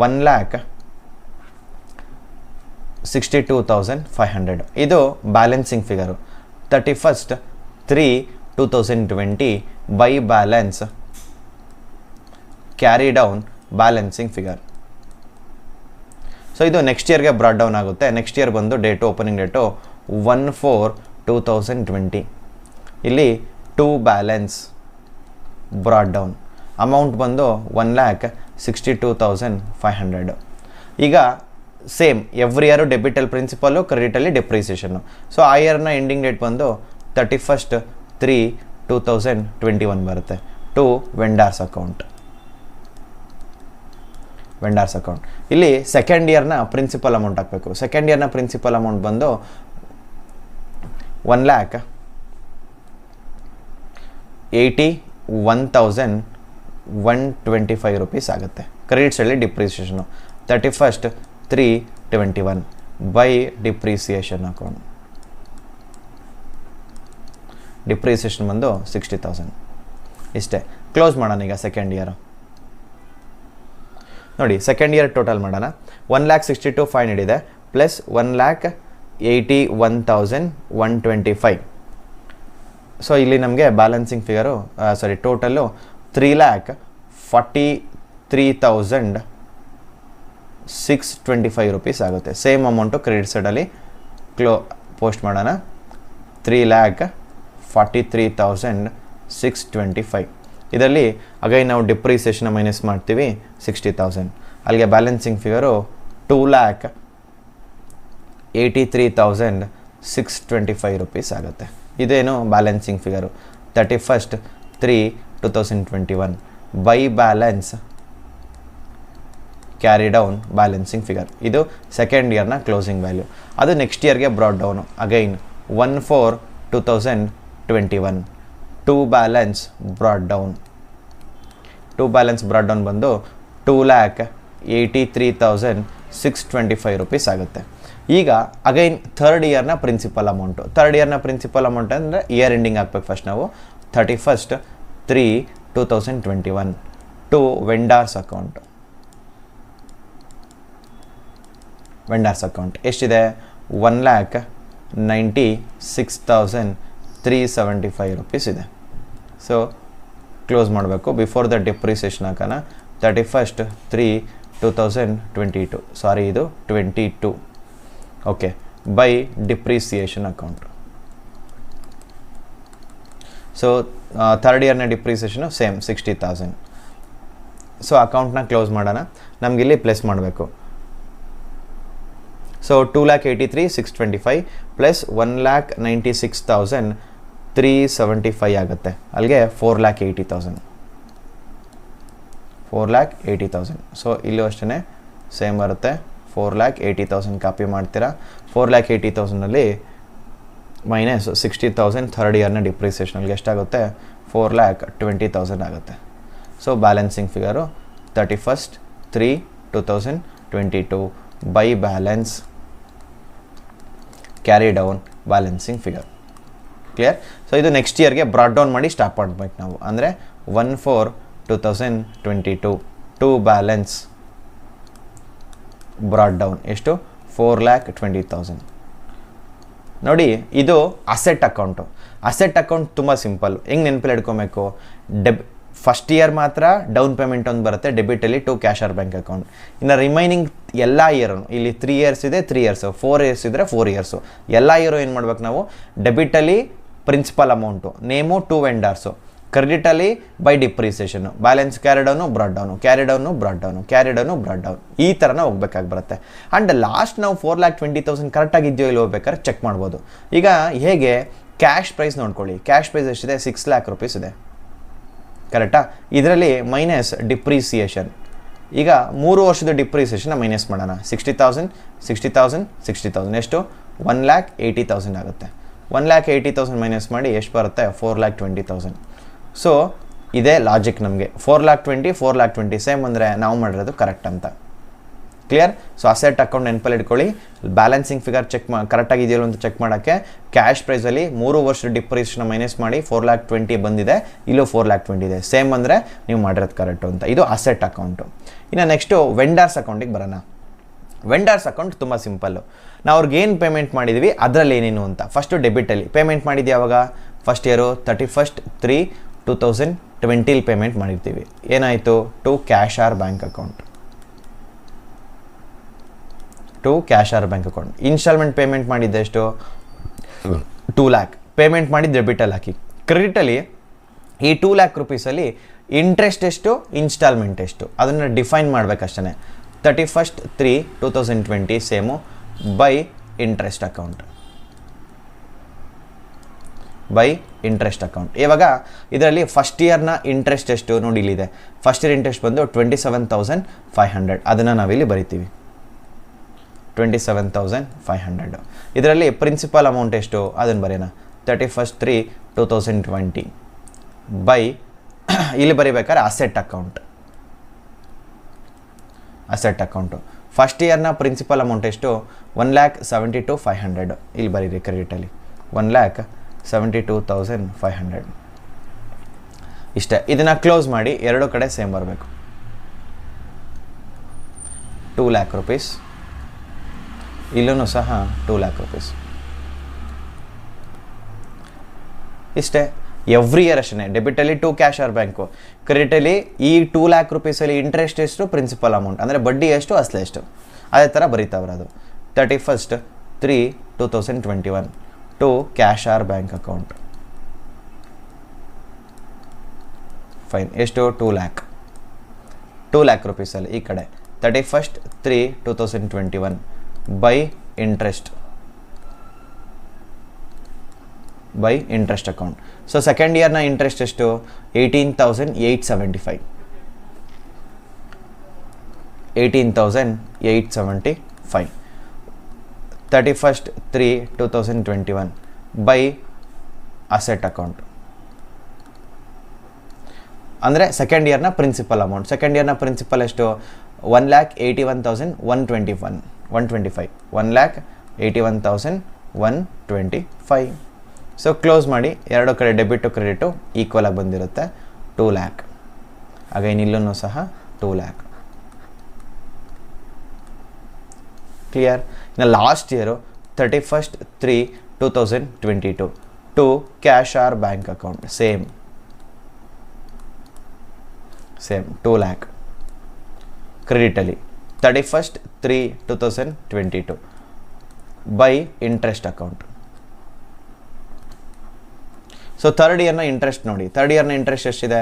1,62,500. ಇದು balancing figure. 31/3/2020 by balance carry down balancing figure. So ಇದು ನೆಕ್ಸ್ಟ್ ಇಯರ್ಗೆ ಬ್ರಾಡ್ ಡೌನ್ ಆಗುತ್ತೆ. ನೆಕ್ಸ್ಟ್ ಇಯರ್ ಬಂದು ಡೇಟು, ಓಪನಿಂಗ್ ಡೇಟು 1/4/2020. ಇಲ್ಲಿ 2 ಬ್ಯಾಲೆನ್ಸ್ ಬ್ರಾಡ್ ಡೌನ್ ಅಮೌಂಟ್ ಬಂದು 1,62,500. ಈಗ ಸೇಮ್ ಎವ್ರಿ ಇಯರು ಡೆಬಿಟಲ್ಲಿ ಪ್ರಿನ್ಸಿಪಲ್ಲು, ಕ್ರೆಡಿಟಲ್ಲಿ ಡೆಪ್ರಿಸಿಯೇಷನ್ನು. ಸೊ ಆ ಇಯರ್ನ ಎಂಡಿಂಗ್ ಡೇಟ್ ಬಂದು 31/3/2021 ಬರುತ್ತೆ. To vendors account. ಇಲ್ಲಿ ಸೆಕೆಂಡ್ ಇಯರ್ನ ಪ್ರಿನ್ಸಿಪಲ್ ಅಮೌಂಟ್ ಹಾಕಬೇಕು. ಸೆಕೆಂಡ್ ಇಯರ್ನ ಪ್ರಿನ್ಸಿಪಲ್ ಅಮೌಂಟ್ ಬಂದು 1,81,125 rupees ಆಗುತ್ತೆ. ಕ್ರೆಡಿಟ್ಸಲ್ಲಿ depreciation 31/3/21 by depreciation account. Depreciation ಬಂದು 60,000. ಇಷ್ಟೇ. ಕ್ಲೋಸ್ ಮಾಡೋಣ ಈಗ ಸೆಕೆಂಡ್ ಇಯರ್. ನೋಡಿ ಸೆಕೆಂಡ್ ಇಯರ್ ಟೋಟಲ್ ಮಾಡೋಣ. 1,62,500 ಇದೆ ಪ್ಲಸ್ 1,81,125. ಸೊ ಇಲ್ಲಿ ನಮಗೆ ಬ್ಯಾಲೆನ್ಸಿಂಗ್ ಫಿಗರು ಟೋಟಲ್ಲು 3,43,625 ರೂಪೀಸ್ ಆಗುತ್ತೆ. ಸೇಮ್ ಅಮೌಂಟು ಕ್ರೆಡಿಟ್ ಸೈಡಲ್ಲಿ ಪೋಸ್ಟ್ ಮಾಡೋಣ. 3,43,625. ಇದರಲ್ಲಿ ಅಗೈನ್ ನಾವು ಡಿಪ್ರಿಸಿಯೇಷನ್ ಮೈನಸ್ ಮಾಡ್ತೀವಿ 60,000. ಅಲ್ಲಿಗೆ ಬ್ಯಾಲೆನ್ಸಿಂಗ್ ಫಿಗರು 2,83,625 ರೂಪೀಸ್ ಆಗುತ್ತೆ. ಇದೇನು balancing figure 31/3/2021 by balance carry down balancing figure. ಇದು ಸೆಕೆಂಡ್ ಇಯರ್ನ ಕ್ಲೋಸಿಂಗ್ ವ್ಯಾಲ್ಯೂ. ಅದು ನೆಕ್ಸ್ಟ್ ಇಯರ್ಗೆ brought down again 1/4/2021 to balance brought down. ಬಂದು 2,83,625 ರೂಪೀಸ್ ಆಗುತ್ತೆ. ಈಗ ಅಗೈನ್ ಥರ್ಡ್ ಇಯರ್ನ ಪ್ರಿನ್ಸಿಪಲ್ ಅಮೌಂಟ್ ಅಂದರೆ ಇಯರ್ ಎಂಡಿಂಗ್ ಹಾಕ್ಬೇಕು ಫಸ್ಟ್ ನಾವು. 31/3/2021 ಟು ವೆಂಡರ್ಸ್ ಅಕೌಂಟ್ ಎಷ್ಟಿದೆ? 1,96,375 ರೂಪೀಸ್ ಇದೆ. ಸೊ ಕ್ಲೋಸ್ ಮಾಡಬೇಕು. ಬಿಫೋರ್ ದ ಡಿಪ್ರಿಸಿಯೇಷನ್ ಹಾಕೋಣ. 31/3/2022 ಇದು 22. Okay, by depreciation account. So third ಇಯರ್ನ ಡಿಪ್ರಿಸಿಯೇಷನು same 60,000. So ಅಕೌಂಟ್ನ ಕ್ಲೋಸ್ ಮಾಡೋಣ. ನಮಗಿಲ್ಲಿ ಪ್ಲಸ್ ಮಾಡಬೇಕು. ಸೊ 2,83,625 ಪ್ಲಸ್ 1,96,375 ಆಗುತ್ತೆ. ಅಲ್ಲಿಗೆ 4,80,000. ಸೊ ಇಲ್ಲೂ ಅಷ್ಟೇ ಸೇಮ್ ಬರುತ್ತೆ. 4,80,000 ಕಾಪಿ ಮಾಡ್ತೀರಾ. 4,80,000 ಮೈನಸ್ 60,000 ಥರ್ಡ್ ಇಯರ್ನ ಡಿಪ್ರಿಸಿಯೇಷನ್ಗೆ ಎಷ್ಟಾಗುತ್ತೆ? 4,20,000 ಆಗುತ್ತೆ. So balancing figure 31/3/2022 by balance carry down balancing figure. Clear? So ಇದು ನೆಕ್ಸ್ಟ್ ಇಯರ್ಗೆ ಬ್ರಾಡ್ ಡೌನ್ ಮಾಡಿ ಸ್ಟಾಪ್ ಮಾಡಬೇಕು ನಾವು. ಅಂದರೆ 1/4/2022 ಟು ಬ್ಯಾಲೆನ್ಸ್ ಬ್ರಾಡ್ ಡೌನ್ ಎಷ್ಟು? 4,20,000. ನೋಡಿ ಇದು ಅಸೆಟ್ ಅಕೌಂಟು. ತುಂಬ ಸಿಂಪಲ್ಲು. ಹೆಂಗೆ ನೆನಪಲ್ಲಿ ಇಟ್ಕೊಬೇಕು? ಫಸ್ಟ್ ಇಯರ್ ಮಾತ್ರ ಡೌನ್ ಪೇಮೆಂಟ್ ಒಂದು ಬರುತ್ತೆ ಡೆಬಿಟಲ್ಲಿ to cash or bank account. ಇನ್ನು ರಿಮೈನಿಂಗ್ ಎಲ್ಲ ಇಯರು, ಇಲ್ಲಿ 3 ಇಯರ್ಸ್ ಇದೆ 3 ಇಯರ್ಸು, 4 ಇಯರ್ಸ್ ಇದ್ದರೆ 4 ಇಯರ್ಸು, ಎಲ್ಲ ಇಯರು ಏನು ಮಾಡ್ಬೇಕು ನಾವು? ಡೆಬಿಟಲ್ಲಿ principal amount, name to vendors, ಕ್ರೆಡಿಟಲ್ಲಿ by depreciation, balance carry down brought down, ಈ ಥರನ ಹೋಗ್ಬೇಕಾಗಿ ಬರುತ್ತೆ. ಆ್ಯಂಡ್ ಲಾಸ್ಟ್ ನಾವು 4,20,000 ಕರೆಕ್ಟಾಗಿದೆಯೋ ಇಲ್ಲಿ ಹೋಗ್ಬೇಕಾದ್ರೆ ಚೆಕ್ ಮಾಡ್ಬೋದು. ಈಗ ಹೇಗೆ? ಕ್ಯಾಶ್ ಪ್ರೈಸ್ ನೋಡ್ಕೊಳ್ಳಿ. ಕ್ಯಾಶ್ ಪ್ರೈಸ್ ಎಷ್ಟಿದೆ? 6 lakh ರೂಪೀಸ್ ಇದೆ. ಕರೆಕ್ಟಾ? ಇದರಲ್ಲಿ ಮೈನಸ್ ಡಿಪ್ರಿಸಿಯೇಷನ್. ಈಗ 3 ವರ್ಷದ ಡಿಪ್ರಿಸಿಯೇಷನ್ನ ಮೈನಸ್ ಮಾಡೋಣ. 60,000 ಎಷ್ಟು? 1,80,000 ಆಗುತ್ತೆ. 1,80,000 ಮೈನಸ್ ಮಾಡಿ ಎಷ್ಟು ಬರುತ್ತೆ? 4,20,000. ಸೊ ಇದೇ ಲಾಜಿಕ್ ನಮಗೆ. 4,20 ಸೇಮ್ ಅಂದರೆ ನಾವು ಮಾಡಿರೋದು ಕರೆಕ್ಟ್ ಅಂತ. ಕ್ಲಿಯರ್? ಸೊ ಅಸೆಟ್ ಅಕೌಂಟ್ ನೆನಪಲ್ಲಿ ಇಟ್ಕೊಳ್ಳಿ. ಬ್ಯಾಲೆನ್ಸಿಂಗ್ ಫಿಗರ್ ಕರೆಕ್ಟಾಗಿದೆಯಲ್ಲ ಅಂತ ಚೆಕ್ ಮಾಡೋಕ್ಕೆ ಕ್ಯಾಶ್ ಪ್ರೈಸಲ್ಲಿ 3 ವರ್ಷದ ಡಿಪ್ರಿಸಿಯೇಷನ್ ಮೈನಸ್ ಮಾಡಿ 4,20,000 ಬಂದಿದೆ. ಇಲ್ಲೂ 4,20,000 ಇದೆ. ಸೇಮ್ ಅಂದರೆ ನೀವು ಮಾಡಿರೋದು ಕರೆಕ್ಟು ಅಂತ. ಇದು ಅಸೆಟ್ ಅಕೌಂಟು. ಇನ್ನು ನೆಕ್ಸ್ಟು ವೆಂಡರ್ಸ್ ಅಕೌಂಟಿಗೆ ಬರೋಣ. ವೆಂಡರ್ಸ್ ಅಕೌಂಟ್ ತುಂಬ ಸಿಂಪಲ್ಲು. ನಾವು ಅವ್ರಿಗೆ ಏನು ಪೇಮೆಂಟ್ ಮಾಡಿದ್ದೀವಿ ಅದರಲ್ಲಿ ಏನೇನು ಅಂತ. ಫಸ್ಟು ಡೆಬಿಟಲ್ಲಿ ಪೇಮೆಂಟ್ ಮಾಡಿದ್ದು ಯಾವಾಗ? ಫಸ್ಟ್ ಇಯರು 31/3/2020 ಪೇಮೆಂಟ್ ಮಾಡಿರ್ತೀವಿ. ಏನಾಯಿತು? To cash or bank account. Instalment payment ಮಾಡಿದ್ದೆ ಎಷ್ಟು? 2 lakh ಪೇಮೆಂಟ್ ಮಾಡಿದ್ದು ಡೆಬಿಟಲ್ಲಿ ಹಾಕಿ. ಕ್ರೆಡಿಟಲ್ಲಿ ಈ 2 lakh ರೂಪೀಸಲ್ಲಿ ಇಂಟ್ರೆಸ್ಟ್ ಎಷ್ಟು, ಇನ್ಸ್ಟಾಲ್ಮೆಂಟ್ ಎಷ್ಟು ಅದನ್ನು ಡಿಫೈನ್ ಮಾಡಬೇಕಷ್ಟೇ. 31/3/2020 ಸೇಮು ಬೈ ಇಂಟ್ರೆಸ್ಟ್ ಅಕೌಂಟ್. ಇವಾಗ ಇದರಲ್ಲಿ ಫಸ್ಟ್ ಇಯರ್ನ ಇಂಟ್ರೆಸ್ಟ್ ಎಷ್ಟು ನೋಡಿ ಇಲ್ಲಿದೆ. ಫಸ್ಟ್ ಇಯರ್ ಇಂಟ್ರೆಸ್ಟ್ ಬಂದು 27,500. ಅದನ್ನು ನಾವಿಲ್ಲಿ ಬರಿತೀವಿ. 27,500. ಇದರಲ್ಲಿ ಪ್ರಿನ್ಸಿಪಲ್ ಅಮೌಂಟ್ ಎಷ್ಟು ಅದನ್ನು ಬರೆಯೋಣ. 31/3/2020 ಬೈ ಇಲ್ಲಿ ಬರಿಬೇಕಾದ್ರೆ ಅಸೆಟ್ ಅಕೌಂಟು. ಫಸ್ಟ್ ಇಯರ್ನ ಪ್ರಿನ್ಸಿಪಲ್ ಅಮೌಂಟ್ ಎಷ್ಟು? 1,72,500. ಇಲ್ಲಿ ಬರೀರಿ ಕ್ರೆಡಿಟಲ್ಲಿ 1,72,500. ಇಷ್ಟೇ. ಇದನ್ನು ಕ್ಲೋಸ್ ಮಾಡಿ ಎರಡು ಕಡೆ ಸೇಮ್ ಬರಬೇಕು. 2 lakh rupees, ಇಲ್ಲೂ ಸಹ 2 lakh rupees. ಇಷ್ಟೇ. ಎವ್ರಿ ಇಯರ್ ಅಷ್ಟೇ. ಡೆಬಿಟಲ್ಲಿ 2 ಕ್ಯಾಶ್ ಆರ್ ಬ್ಯಾಂಕು, ಕ್ರೆಡಿಟಲ್ಲಿ ಈ 2 lakh rupeesಲ್ಲಿ ಇಂಟ್ರೆಸ್ಟ್ ಎಷ್ಟು, ಪ್ರಿನ್ಸಿಪಲ್ ಅಮೌಂಟ್ ಅಂದರೆ ಬಡ್ಡಿ ಎಷ್ಟು, ಅಸಲು ಎಷ್ಟು, ಅದೇ ಥರ ಬರೀತಾವ್ರೆ. ಅದು 31/3/2021 to cash or bank account. Fine. ಎಷ್ಟು, 2 lakh. 2 lakh rupeesಲ್ಲಿ ಈ ಕಡೆ 31/3/2021 by interest account. So second ಇಯರ್ನ ಇಂಟ್ರೆಸ್ಟ್ ಎಷ್ಟು, 18,875. 18,875 31/3/2021 ಬೈ ಅಸೆಟ್ ಅಕೌಂಟ್. ಅಂದರೆ ಸೆಕೆಂಡ್ ಇಯರ್ನ ಪ್ರಿನ್ಸಿಪಲ್ ಅಮೌಂಟ್. ಸೆಕೆಂಡ್ ಇಯರ್ನ ಪ್ರಿನ್ಸಿಪಲ್ ಎಷ್ಟು, 1,81,125. 1,81,125. ಸೊ ಕ್ಲೋಸ್ ಮಾಡಿ. ಎರಡು ಕಡೆ ಡೆಬಿಟು ಕ್ರೆಡಿಟು ಈಕ್ವಲ್ ಆಗಿ ಬಂದಿರುತ್ತೆ. 2 lakh. ಅಗೈನ್ ಇಲ್ಲೂ ಸಹ 2 lakh. ಕ್ಲಿಯರ್. ಇನ್ನು last year 31/3/2022 to cash or bank account. Same 2 lakh. ಕ್ರೆಡಿಟಲ್ಲಿ 31/3/2022 by interest account. So third ಇಯರ್ನ ಇಂಟ್ರೆಸ್ಟ್ ನೋಡಿ. ಥರ್ಡ್ ಇಯರ್ನ ಇಂಟ್ರೆಸ್ಟ್ ಎಷ್ಟಿದೆ,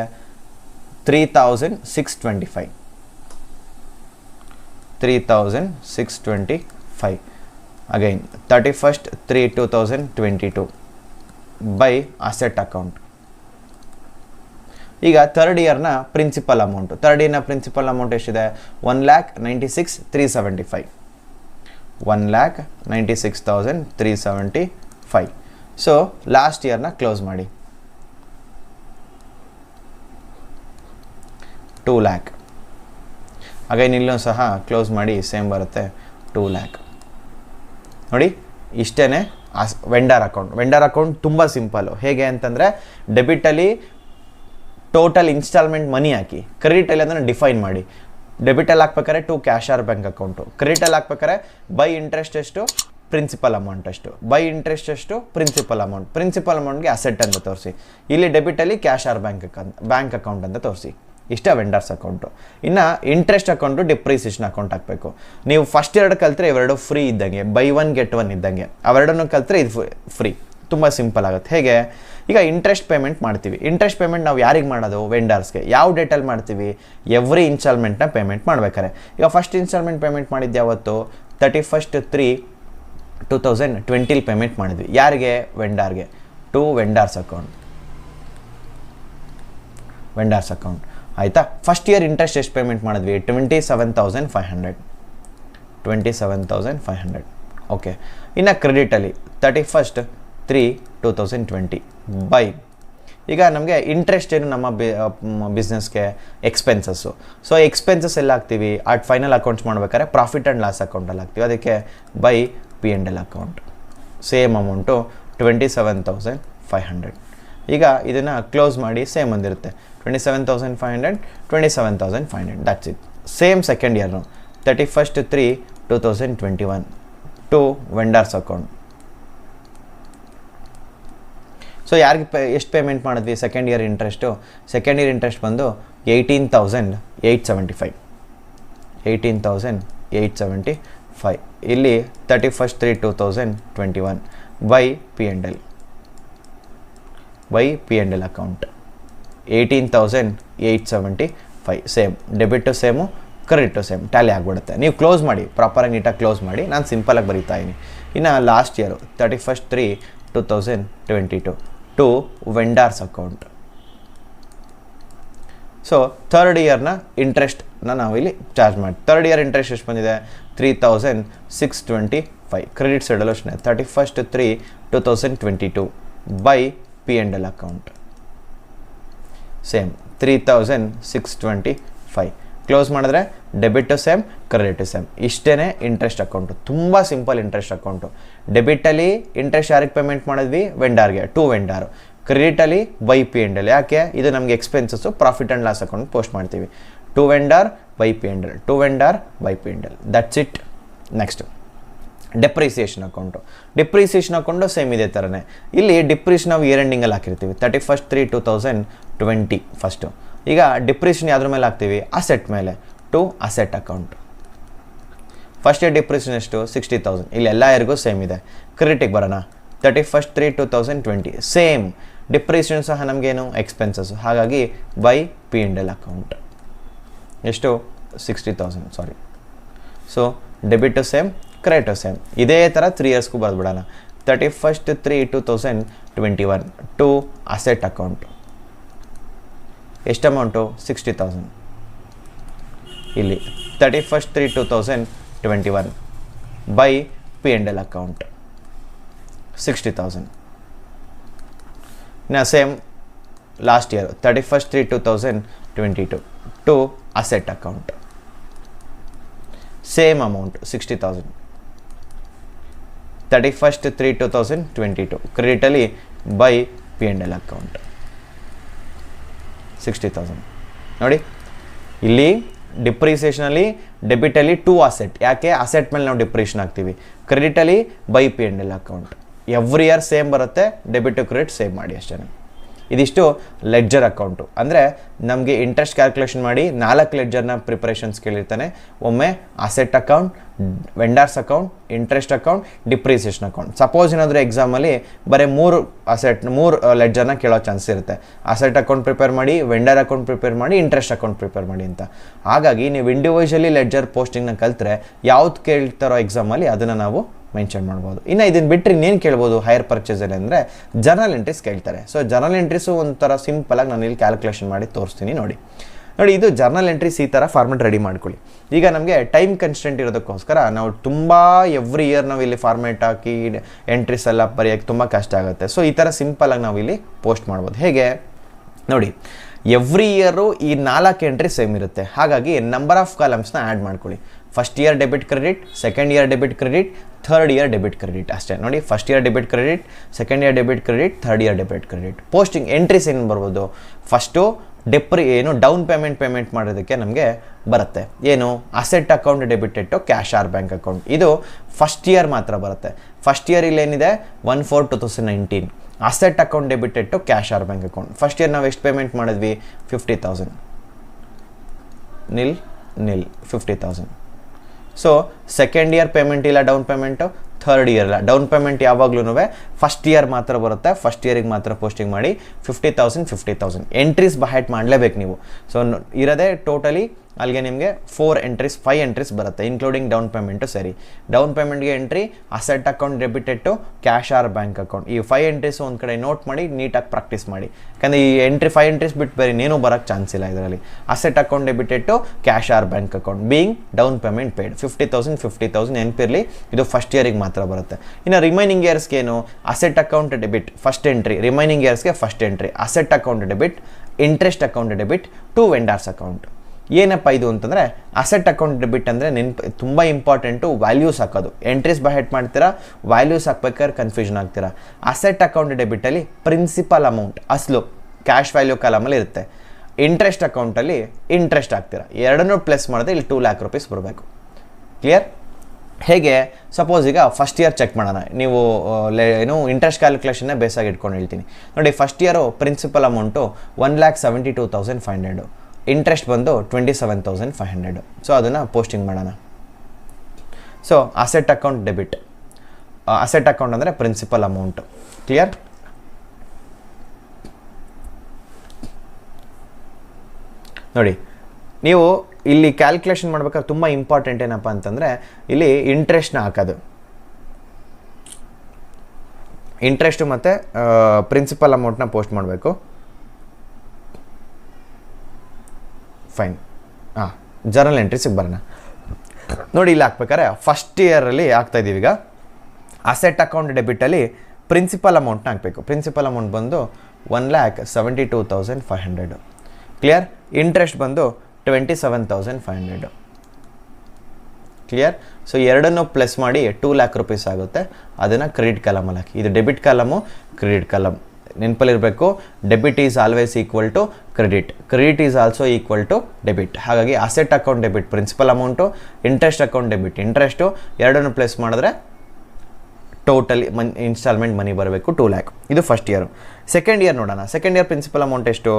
3,625. 3,625 ಅಗೈನ್ 31/3/2022 ಬೈ ಅಸೆಟ್ ಅಕೌಂಟ್. ಈಗ ಥರ್ಡ್ ಇಯರ್ನ ಪ್ರಿನ್ಸಿಪಲ್ ಅಮೌಂಟು. ಥರ್ಡ್ ಇಯರ್ನ ಪ್ರಿನ್ಸಿಪಲ್ ಅಮೌಂಟ್ ಎಷ್ಟಿದೆ, 1,96,375. 1,96,375. ಸೊ ಲಾಸ್ಟ್ ಇಯರ್ನ ಕ್ಲೋಸ್ ಮಾಡಿ. 2 lakh. ಅಗೈನ್ ಇಲ್ಲೂ ಸಹ ಕ್ಲೋಸ್ ಮಾಡಿ, ಸೇಮ್ ಬರುತ್ತೆ 2 lakh. ನೋಡಿ, ಇಷ್ಟೇ ವೆಂಡರ್ ಅಕೌಂಟ್. ವೆಂಡರ್ ಅಕೌಂಟ್ ತುಂಬ ಸಿಂಪಲ್ಲು. ಹೇಗೆ ಅಂತಂದರೆ, ಡೆಬಿಟಲ್ಲಿ ಟೋಟಲ್ ಇನ್ಸ್ಟಾಲ್ಮೆಂಟ್ ಮನಿ ಹಾಕಿ, ಕ್ರೆಡಿಟಲ್ಲಿ ಅದನ್ನು ಡಿಫೈನ್ ಮಾಡಿ. ಡೆಬಿಟಲ್ಲಿ ಹಾಕ್ಬೇಕಾದ್ರೆ 2 ಕ್ಯಾಶ್ ಆರ್ ಬ್ಯಾಂಕ್ ಅಕೌಂಟು, ಕ್ರೆಡಿಟಲ್ಲಿ ಹಾಕ್ಬೇಕಾದ್ರೆ ಬೈ ಇಂಟ್ರೆಸ್ಟ್ ಎಷ್ಟು, ಪ್ರಿನ್ಸಿಪಲ್ ಅಮೌಂಟ್ ಅಷ್ಟು, ಬೈ ಇಂಟ್ರೆಸ್ಟ್ ಎಷ್ಟು, ಪ್ರಿನ್ಸಿಪಲ್ ಅಮೌಂಟ್ಗೆ ಅಸೆಟ್ ಅಂತ ತೋರಿಸಿ. ಇಲ್ಲಿ ಡೆಬಿಟಲ್ಲಿ ಕ್ಯಾಶ್ ಆರ್ ಬ್ಯಾಂಕ್ ಅಕೌಂಟ್ ಅಂತ ತೋರಿಸಿ. ಇಷ್ಟ ವೆಂಡರ್ಸ್ ಅಕೌಂಟು. ಇನ್ನು ಇಂಟ್ರೆಸ್ಟ್ ಅಕೌಂಟು ಡಿಪ್ರಿಸಿಯೇಷನ್ ಅಕೌಂಟ್ ಹಾಕಬೇಕು. ನೀವು ಫಸ್ಟ್ ಎರಡು ಕಲಿತ್ರೆ ಇವೆರಡು ಫ್ರೀ ಇದ್ದಂಗೆ, ಬೈ 1 get 1 ಇದ್ದಂಗೆ. ಅವೆರಡನ್ನು ಕಲಿತ್ರೆ ಇದು ಫ್ರೀ. ತುಂಬ ಸಿಂಪಲ್ ಆಗುತ್ತೆ. ಹೇಗೆ, ಈಗ ಇಂಟ್ರೆಸ್ಟ್ ಪೇಮೆಂಟ್ ಮಾಡ್ತೀವಿ. ಇಂಟ್ರೆಸ್ಟ್ ಪೇಮೆಂಟ್ ನಾವು ಯಾರಿಗೆ ಮಾಡೋದು, ವೆಂಡರ್ಸ್ಗೆ. ಯಾವ ಡೇಟಲ್ಲಿ ಮಾಡ್ತೀವಿ, ಎವ್ರಿ ಇನ್ಸ್ಟಾಲ್ಮೆಂಟ್ನ ಪೇಮೆಂಟ್ ಮಾಡ್ಬೇಕಾರೆ. ಈಗ ಫಸ್ಟ್ ಇನ್ಸ್ಟಾಲ್ಮೆಂಟ್ ಪೇಮೆಂಟ್ ಮಾಡಿದ್ದು ಯಾವತ್ತು, 31/3/2020 ಪೇಮೆಂಟ್ ಮಾಡಿದ್ವಿ. ಯಾರಿಗೆ, ವೆಂಡರ್ಗೆ. To vendors account. ಆಯಿತಾ. ಫಸ್ಟ್ ಇಯರ್ ಇಂಟ್ರೆಸ್ಟ್ ಎಷ್ಟು ಪೇಮೆಂಟ್ ಮಾಡಿದ್ವಿ, 27,500. 27,500. ಓಕೆ. ಇನ್ನು ಕ್ರೆಡಿಟಲ್ಲಿ 31/3/2020 ಬೈ. ಈಗ ನಮಗೆ ಇಂಟ್ರೆಸ್ಟ್ ಏನು, ನಮ್ಮ ಬಿಸ್ನೆಸ್ಗೆ ಎಕ್ಸ್ಪೆನ್ಸಸ್ಸು. ಸೊ ಎಕ್ಸ್ಪೆನ್ಸಸ್ ಎಲ್ಲ ಹಾಕ್ತೀವಿ, ಫೈನಲ್ ಅಕೌಂಟ್ಸ್ ಮಾಡ್ಬೇಕಾದ್ರೆ ಪ್ರಾಫಿಟ್ ಆ್ಯಂಡ್ ಲಾಸ್ ಅಕೌಂಟಲ್ಲಿ ಹಾಕ್ತೀವಿ. ಅದಕ್ಕೆ by P&L account. Same amount 27,500. ಈಗ ಇದನ್ನು ಕ್ಲೋಸ್ ಮಾಡಿ, ಸೇಮ್ ಬಂದಿರುತ್ತೆ 27,500, 27,500. That's it. ಸೇಮ್ ಸೆಕೆಂಡ್ ಇಯರ್ನು 31/3/2021 ಟು ವೆಂಡರ್ಸ್ ಅಕೌಂಟ್. ಸೊ ಯಾರಿಗೆ ಎಷ್ಟು ಪೇಮೆಂಟ್ ಮಾಡಿದ್ವಿ, second year interest. Second year interest ಬಂದು 18,875. 18,875. ಇಲ್ಲಿ 31/3/2021 by P&L account. 18,875. Same debit same, credit same, tally ಆಗಿಬಿಡುತ್ತೆ. ನೀವು ಕ್ಲೋಸ್ ಮಾಡಿ, ಪ್ರಾಪರಾಗಿ ನೀಟಾಗಿ ಕ್ಲೋಸ್ ಮಾಡಿ. ನಾನು ಸಿಂಪಲಾಗಿ ಬರೀತಾ ಇದ್ದೀನಿ. ಇನ್ನು last year 31/3/2022 to vendors account. So third ಇಯರ್ನ ಇಂಟ್ರೆಸ್ಟ್ನ ನಾವಿಲ್ಲಿ ಚಾರ್ಜ್ ಮಾಡಿ. ಥರ್ಡ್ ಇಯರ್ ಇಂಟ್ರೆಸ್ಟ್ ಎಷ್ಟು ಬಂದಿದೆ, 3,625. ಕ್ರೆಡಿಟ್ ಸೈಡಲ್ಲೂ ಅಷ್ಟೇ 31/3/2022 by P&L account. Same 3,625. Close ಮಾಡಿದ್ರೆ ಡೆಬಿಟು ಸೇಮ್, ಕ್ರೆಡಿಟು ಸೇಮ್. ಇಷ್ಟೇ ಇಂಟ್ರೆಸ್ಟ್ ಅಕೌಂಟು. ತುಂಬ ಸಿಂಪಲ್ ಇಂಟ್ರೆಸ್ಟ್ ಅಕೌಂಟು. ಡೆಬಿಟಲ್ಲಿ ಇಂಟ್ರೆಸ್ಟ್ ಯಾರಿಗೆ ಪೇಮೆಂಟ್ ಮಾಡಿದ್ವಿ, ವೆಂಡರ್ಗೆ. To vendor. ಕ್ರೆಡಿಟಲ್ಲಿ ಬೈ ಪಿ ಎಂಡ್ ಎಲ್. ಯಾಕೆ? ಇದು ನಮಗೆ expenses profit and loss account post ಮಾಡ್ತೀವಿ. To vendor by P and L, to vendor by P and L, that's it. Next depreciation account. Depreciation account same ಇದೇ ಥರನೇ. ಇಲ್ಲಿ ಡಿಪ್ರಿಷನ್ ನಾವು year ಎಂಡಿಂಗಲ್ಲಿ ಹಾಕಿರ್ತೀವಿ 31/3/2020 first. ಈಗ ಡಿಪ್ರಿಷನ್ ಯಾವ್ದ್ರ ಮೇಲೆ ಹಾಕ್ತೀವಿ? ಅಸೆಟ್ ಮೇಲೆ, to asset account. First year depreciation ಎಷ್ಟು? 60,000. ಇಲ್ಲಿ ಎಲ್ಲ ಇಯರ್ಗೂ ಸೇಮ್ ಇದೆ. ಕ್ರೆಡಿಟಿಗೆ ಬರೋಣ. 31/3/2020 ಸೇಮ್. ಡಿಪ್ರಿಷನ್ ಸಹ ನಮಗೇನು? ಎಕ್ಸ್ಪೆನ್ಸಸ್ಸು. ಹಾಗಾಗಿ by P and L account. ಎಷ್ಟು? 60,000 sorry. So debit same, credit same. ಇದೇ ಥರ 3 ಇಯರ್ಸ್ಗೂ ಬರೆದ್ಬಿಡೋಣ. 31/3/2021 ಟು ಅಸೆಟ್ ಅಕೌಂಟ್. ಎಷ್ಟು ಅಮೌಂಟು? 60,000. ಇಲ್ಲಿ 31/3/2021 by P and L account 60,000. ಇನ್ನು same last year 31/3/2022 to asset account. Same amount 60,000. 31/3/2022 ಕ್ರೆಡಿಟಲ್ಲಿ by P and L account 60,000. ನೋಡಿ ಇಲ್ಲಿ ಡಿಪ್ರಿಸಿಯೇಷನಲ್ಲಿ ಡೆಬಿಟಲ್ಲಿ ಟು ಅಸೆಟ್. ಯಾಕೆ? ಅಸೆಟ್ ಮೇಲೆ ನಾವು ಡಿಪ್ರಿಷನ್ ಹಾಕ್ತೀವಿ. ಕ್ರೆಡಿಟಲ್ಲಿ by P and L account. Every year same ಬರುತ್ತೆ. ಡೆಬಿಟ್ ಟು ಕ್ರೆಡಿಟ್ ಸೇವ್ ಮಾಡಿ ಅಷ್ಟೇ. ಇದಿಷ್ಟು ಲೆಡ್ಜರ್ ಅಕೌಂಟು. ಅಂದರೆ ನಮಗೆ ಇಂಟ್ರೆಸ್ಟ್ ಕ್ಯಾಲ್ಕುಲೇಷನ್ ಮಾಡಿ 4 ಲೆಡ್ಜರ್ನ ಪ್ರಿಪರೇಷನ್ಸ್ ಕೇಳಿರ್ತಾನೆ. ಒಮ್ಮೆ asset account, vendors account, interest account, depreciation account. Suppose ಏನಾದರೂ ಎಕ್ಸಾಮಲ್ಲಿ ಬರೀ 3 ಲೆಡ್ಜರ್ನ ಕೇಳೋ ಚಾನ್ಸ್ ಇರುತ್ತೆ. ಅಸೆಟ್ ಅಕೌಂಟ್ ಪ್ರಿಪೇರ್ ಮಾಡಿ, ವೆಂಡರ್ ಅಕೌಂಟ್ ಪ್ರಿಪೇರ್ ಮಾಡಿ, ಇಂಟ್ರೆಸ್ಟ್ ಅಕೌಂಟ್ ಪ್ರಿಪೇರ್ ಮಾಡಿ ಅಂತ. ಹಾಗಾಗಿ ನೀವು ಇಂಡಿವಿಜುವಲಿ ಲೆಡ್ಜರ್ ಪೋಸ್ಟಿಂಗ್ನ ಕಲ್ತ್ರೆ ಯಾವ್ದು ಕೇಳ್ತಾರೋ ಎಕ್ಸಾಮಲ್ಲಿ ಅದನ್ನು ನಾವು ಮೆನ್ಷನ್ ಮಾಡ್ಬೋದು. ಇನ್ನು ಇದನ್ನು ಬಿಟ್ಟರೆ ಇನ್ನೇನು ಕೇಳ್ಬೋದು ಹೈಯರ್ ಪರ್ಚೇಸಲ್ಲಿ ಅಂದರೆ ಜರ್ನಲ್ ಎಂಟ್ರೀಸ್ ಕೇಳ್ತಾರೆ. ಸೊ ಜರ್ನಲ್ ಎಂಟ್ರೀಸು ಒಂಥರ ಸಿಂಪಲಾಗಿ ನಾನು ಇಲ್ಲಿ ಕ್ಯಾಲ್ಕುಲೇಷನ್ ಮಾಡಿ ತೋರಿಸ್ತೀನಿ. ನೋಡಿ ಇದು ಜರ್ನಲ್ ಎಂಟ್ರೀಸ್ ಈ ಥರ ಫಾರ್ಮೆಟ್ ರೆಡಿ ಮಾಡ್ಕೊಳ್ಳಿ. ಈಗ ನಮಗೆ ಟೈಮ್ ಕನ್ಸ್ಟೆಂಟ್ ಇರೋದಕ್ಕೋಸ್ಕರ ನಾವು ತುಂಬ ಎವ್ರಿ ಇಯರ್ ನಾವು ಇಲ್ಲಿ ಫಾರ್ಮೆಟ್ ಹಾಕಿ ಎಂಟ್ರೀಸ್ ಎಲ್ಲ ಬರೆಯೋಕ್ಕೆ ತುಂಬ ಕಷ್ಟ ಆಗುತ್ತೆ. ಸೊ ಈ ಥರ ಸಿಂಪಲಾಗಿ ನಾವು ಇಲ್ಲಿ ಪೋಸ್ಟ್ ಮಾಡ್ಬೋದು. ಹೇಗೆ ನೋಡಿ, ಎವ್ರಿ ಇಯರು ಈ 4 ಎಂಟ್ರಿ ಸೇಮ್ ಇರುತ್ತೆ. ಹಾಗಾಗಿ ನಂಬರ್ ಆಫ್ ಕಾಲಮ್ಸ್ನ ಆ್ಯಡ್ ಮಾಡ್ಕೊಳ್ಳಿ. First year debit credit, second year debit credit, third year debit credit ಅಷ್ಟೇ. ನೋಡಿ first year debit credit, second year debit credit, third year debit credit. Posting entries ಏನು ಬರ್ಬೋದು? First down payment ಮಾಡೋದಕ್ಕೆ ನಮಗೆ ಬರುತ್ತೆ. ಏನು? Asset account debited to cash or bank account. ಇದು first year ಮಾತ್ರ ಬರುತ್ತೆ. ಫಸ್ಟ್ ಇಯರ್ ಇಲ್ಲಿ ಏನಿದೆ 1/4/2019 asset account debited to cash or bank account. First year ನಾವು ಎಷ್ಟು ಪೇಮೆಂಟ್ ಮಾಡಿದ್ವಿ? 50,000. ನಿಲ್ 50,000. ಸೊ ಸೆಕೆಂಡ್ ಇಯರ್ ಪೇಮೆಂಟ್ ಇಲ್ಲ ಡೌನ್ ಪೇಮೆಂಟು, ಥರ್ಡ್ ಇಯರ್ ಇಲ್ಲ ಡೌನ್ ಪೇಮೆಂಟ್. ಯಾವಾಗ್ಲೂ ಫಸ್ಟ್ ಇಯರ್ ಮಾತ್ರ ಬರುತ್ತೆ. ಫಸ್ಟ್ ಇಯರಿಗೆ ಮಾತ್ರ ಪೋಸ್ಟಿಂಗ್ ಮಾಡಿ 50,000 ಎಂಟ್ರೀಸ್ ಬಹೆಟ್ ಮಾಡಲೇಬೇಕು ನೀವು. ಸೊ ಇರೋದೇ ಟೋಟಲಿ ಅಲ್ಲಿಗೆ ನಿಮಗೆ 5 ಎಂಟ್ರೀಸ್ ಬರುತ್ತೆ ಇನ್ಕ್ಲೂಡಿಂಗ್ ಡೌನ್ ಪೇಮೆಂಟು ಸೇರಿ. ಡೌನ್ ಪೇಮೆಂಟ್ಗೆ entry, asset account debited to cash or bank account. ಈ 5 ಎಂಟ್ರೀಸ್ ಒಂದು ಕಡೆ ನೋಟ್ ಮಾಡಿ ನೀಟಾಗಿ ಪ್ರಾಕ್ಟೀಸ್ ಮಾಡಿ. ಯಾಕಂದರೆ ಈ 5 ಎಂಟ್ರೀಸ್ ಬಿಟ್ಟು ಬೇರೆ ಇನ್ನೇನು ಬರೋಕ್ಕೆ ಚಾನ್ಸ್ ಇಲ್ಲ ಇದರಲ್ಲಿ. Asset account debited to cash or bank account being down payment paid 50,000 ನೆನಪಿರಲಿ. ಇದು ಫಸ್ಟ್ ಇಯರಿಗೆ ಮಾತ್ರ ಬರುತ್ತೆ. ಇನ್ನು ರಿಮೈನಿಂಗ್ ಇಯರ್ಸ್ಗೆ ಏನು? Asset account debit first entry, remaining ಇಯರ್ಸ್ಗೆ first entry, asset account debit, interest account debit to vendors account. ಏನಪ್ಪ ಇದು ಅಂತಂದರೆ ಅಸೆಟ್ ಅಕೌಂಟ್ ಡೆಬಿಟ್ ಅಂದರೆ ತುಂಬ ಇಂಪಾರ್ಟೆಂಟು ವ್ಯಾಲ್ಯೂಸ್ ಹಾಕೋದು. ಎಂಟ್ರೀಸ್ ಬಹೆಟ್ ಮಾಡ್ತೀರಾ, ವ್ಯಾಲ್ಯೂಸ್ ಹಾಕ್ಬೇಕಾದ್ರೆ ಕನ್ಫ್ಯೂಷನ್ ಆಗ್ತೀರಾ. ಅಸೆಟ್ ಅಕೌಂಟ್ ಡೆಬಿಟಲ್ಲಿ ಪ್ರಿನ್ಸಿಪಲ್ ಅಮೌಂಟ್ ಅಸಲು ಕ್ಯಾಶ್ ವ್ಯಾಲ್ಯೂ ಕಾಲಮಲ್ಲಿ ಇರುತ್ತೆ. ಇಂಟ್ರೆಸ್ಟ್ ಅಕೌಂಟಲ್ಲಿ ಇಂಟ್ರೆಸ್ಟ್ ಹಾಕ್ತೀರಾ. ಎರಡನ್ನೂ ಪ್ಲಸ್ ಮಾಡಿದ್ರೆ ಇಲ್ಲಿ 2 lakh rupees ಬರಬೇಕು. ಕ್ಲಿಯರ್? ಹೇಗೆ? ಸಪೋಸ್ ಈಗ ಫಸ್ಟ್ ಇಯರ್ ಚೆಕ್ ಮಾಡೋಣ. ನೀವು ಇಂಟ್ರೆಸ್ಟ್ ಕ್ಯಾಲ್ಕುಲೇಷನ್ನೇ ಬೇಸಾಗಿ ಇಟ್ಕೊಂಡು ಹೇಳ್ತೀನಿ. ನೋಡಿ first year principal amount 1,72,500, interest ಬಂದು 27,500. ಸೊ ಅದನ್ನು ಪೋಸ್ಟಿಂಗ್ ಮಾಡೋಣ. So asset account debit, asset account ಅಂದರೆ ಪ್ರಿನ್ಸಿಪಲ್ ಅಮೌಂಟು. ಕ್ಲಿಯರ್? ನೋಡಿ ನೀವು ಇಲ್ಲಿ ಕ್ಯಾಲ್ಕುಲೇಷನ್ ಮಾಡ್ಬೇಕಾದ್ರೆ ತುಂಬ ಇಂಪಾರ್ಟೆಂಟ್ ಏನಪ್ಪ ಅಂತಂದರೆ ಇಲ್ಲಿ ಇಂಟ್ರೆಸ್ಟ್ನ ಹಾಕೋದು. ಇಂಟ್ರೆಸ್ಟು ಮತ್ತು ಪ್ರಿನ್ಸಿಪಲ್ ಅಮೌಂಟ್ನ ಪೋಸ್ಟ್ ಮಾಡಬೇಕು. ಫೈನ್. ಜರ್ನಲ್ ಎಂಟ್ರೀಸಿಗೆ ಬರೋಣ. ನೋಡಿ ಇಲ್ಲಿ ಹಾಕ್ಬೇಕಾದ್ರೆ ಫಸ್ಟ್ ಇಯರಲ್ಲಿ ಹಾಕ್ತಾಯಿದ್ದೀವಿ. ಈಗ ಅಸೆಟ್ ಅಕೌಂಟ್ ಡೆಬಿಟಲ್ಲಿ ಪ್ರಿನ್ಸಿಪಲ್ ಅಮೌಂಟ್ನ ಹಾಕಬೇಕು. ಪ್ರಿನ್ಸಿಪಲ್ ಅಮೌಂಟ್ ಬಂದು 1,72,500. ಕ್ಲಿಯರ್? ಇಂಟ್ರೆಸ್ಟ್ ಬಂದು 27,500. ಕ್ಲಿಯರ್? ಸೊ ಎರಡನ್ನೂ ಪ್ಲಸ್ ಮಾಡಿ 2 lakh rupees ಆಗುತ್ತೆ. ಅದನ್ನು ಕ್ರೆಡಿಟ್ ಕಾಲಮಲ್ಲಿ ಹಾಕಿ. ಇದು ಡೆಬಿಟ್ ಕಾಲಮು, ಕ್ರೆಡಿಟ್ ಕಾಲಮ್ ನೆನಪಲ್ಲಿರಬೇಕು, debit is always equal to credit, credit is also equal to debit. ಹಾಗಾಗಿ asset account debit principal amount, interest account debit interest, ಎರಡನ್ನು ಪ್ಲೇಸ್ ಮಾಡಿದ್ರೆ ಟೋಟಲಿ ಇನ್ಸ್ಟಾಲ್ಮೆಂಟ್ ಮನಿ ಬರಬೇಕು 2 lakh. ಇದು first year. Second year ನೋಡೋಣ. Second year principal amount ಎಷ್ಟು?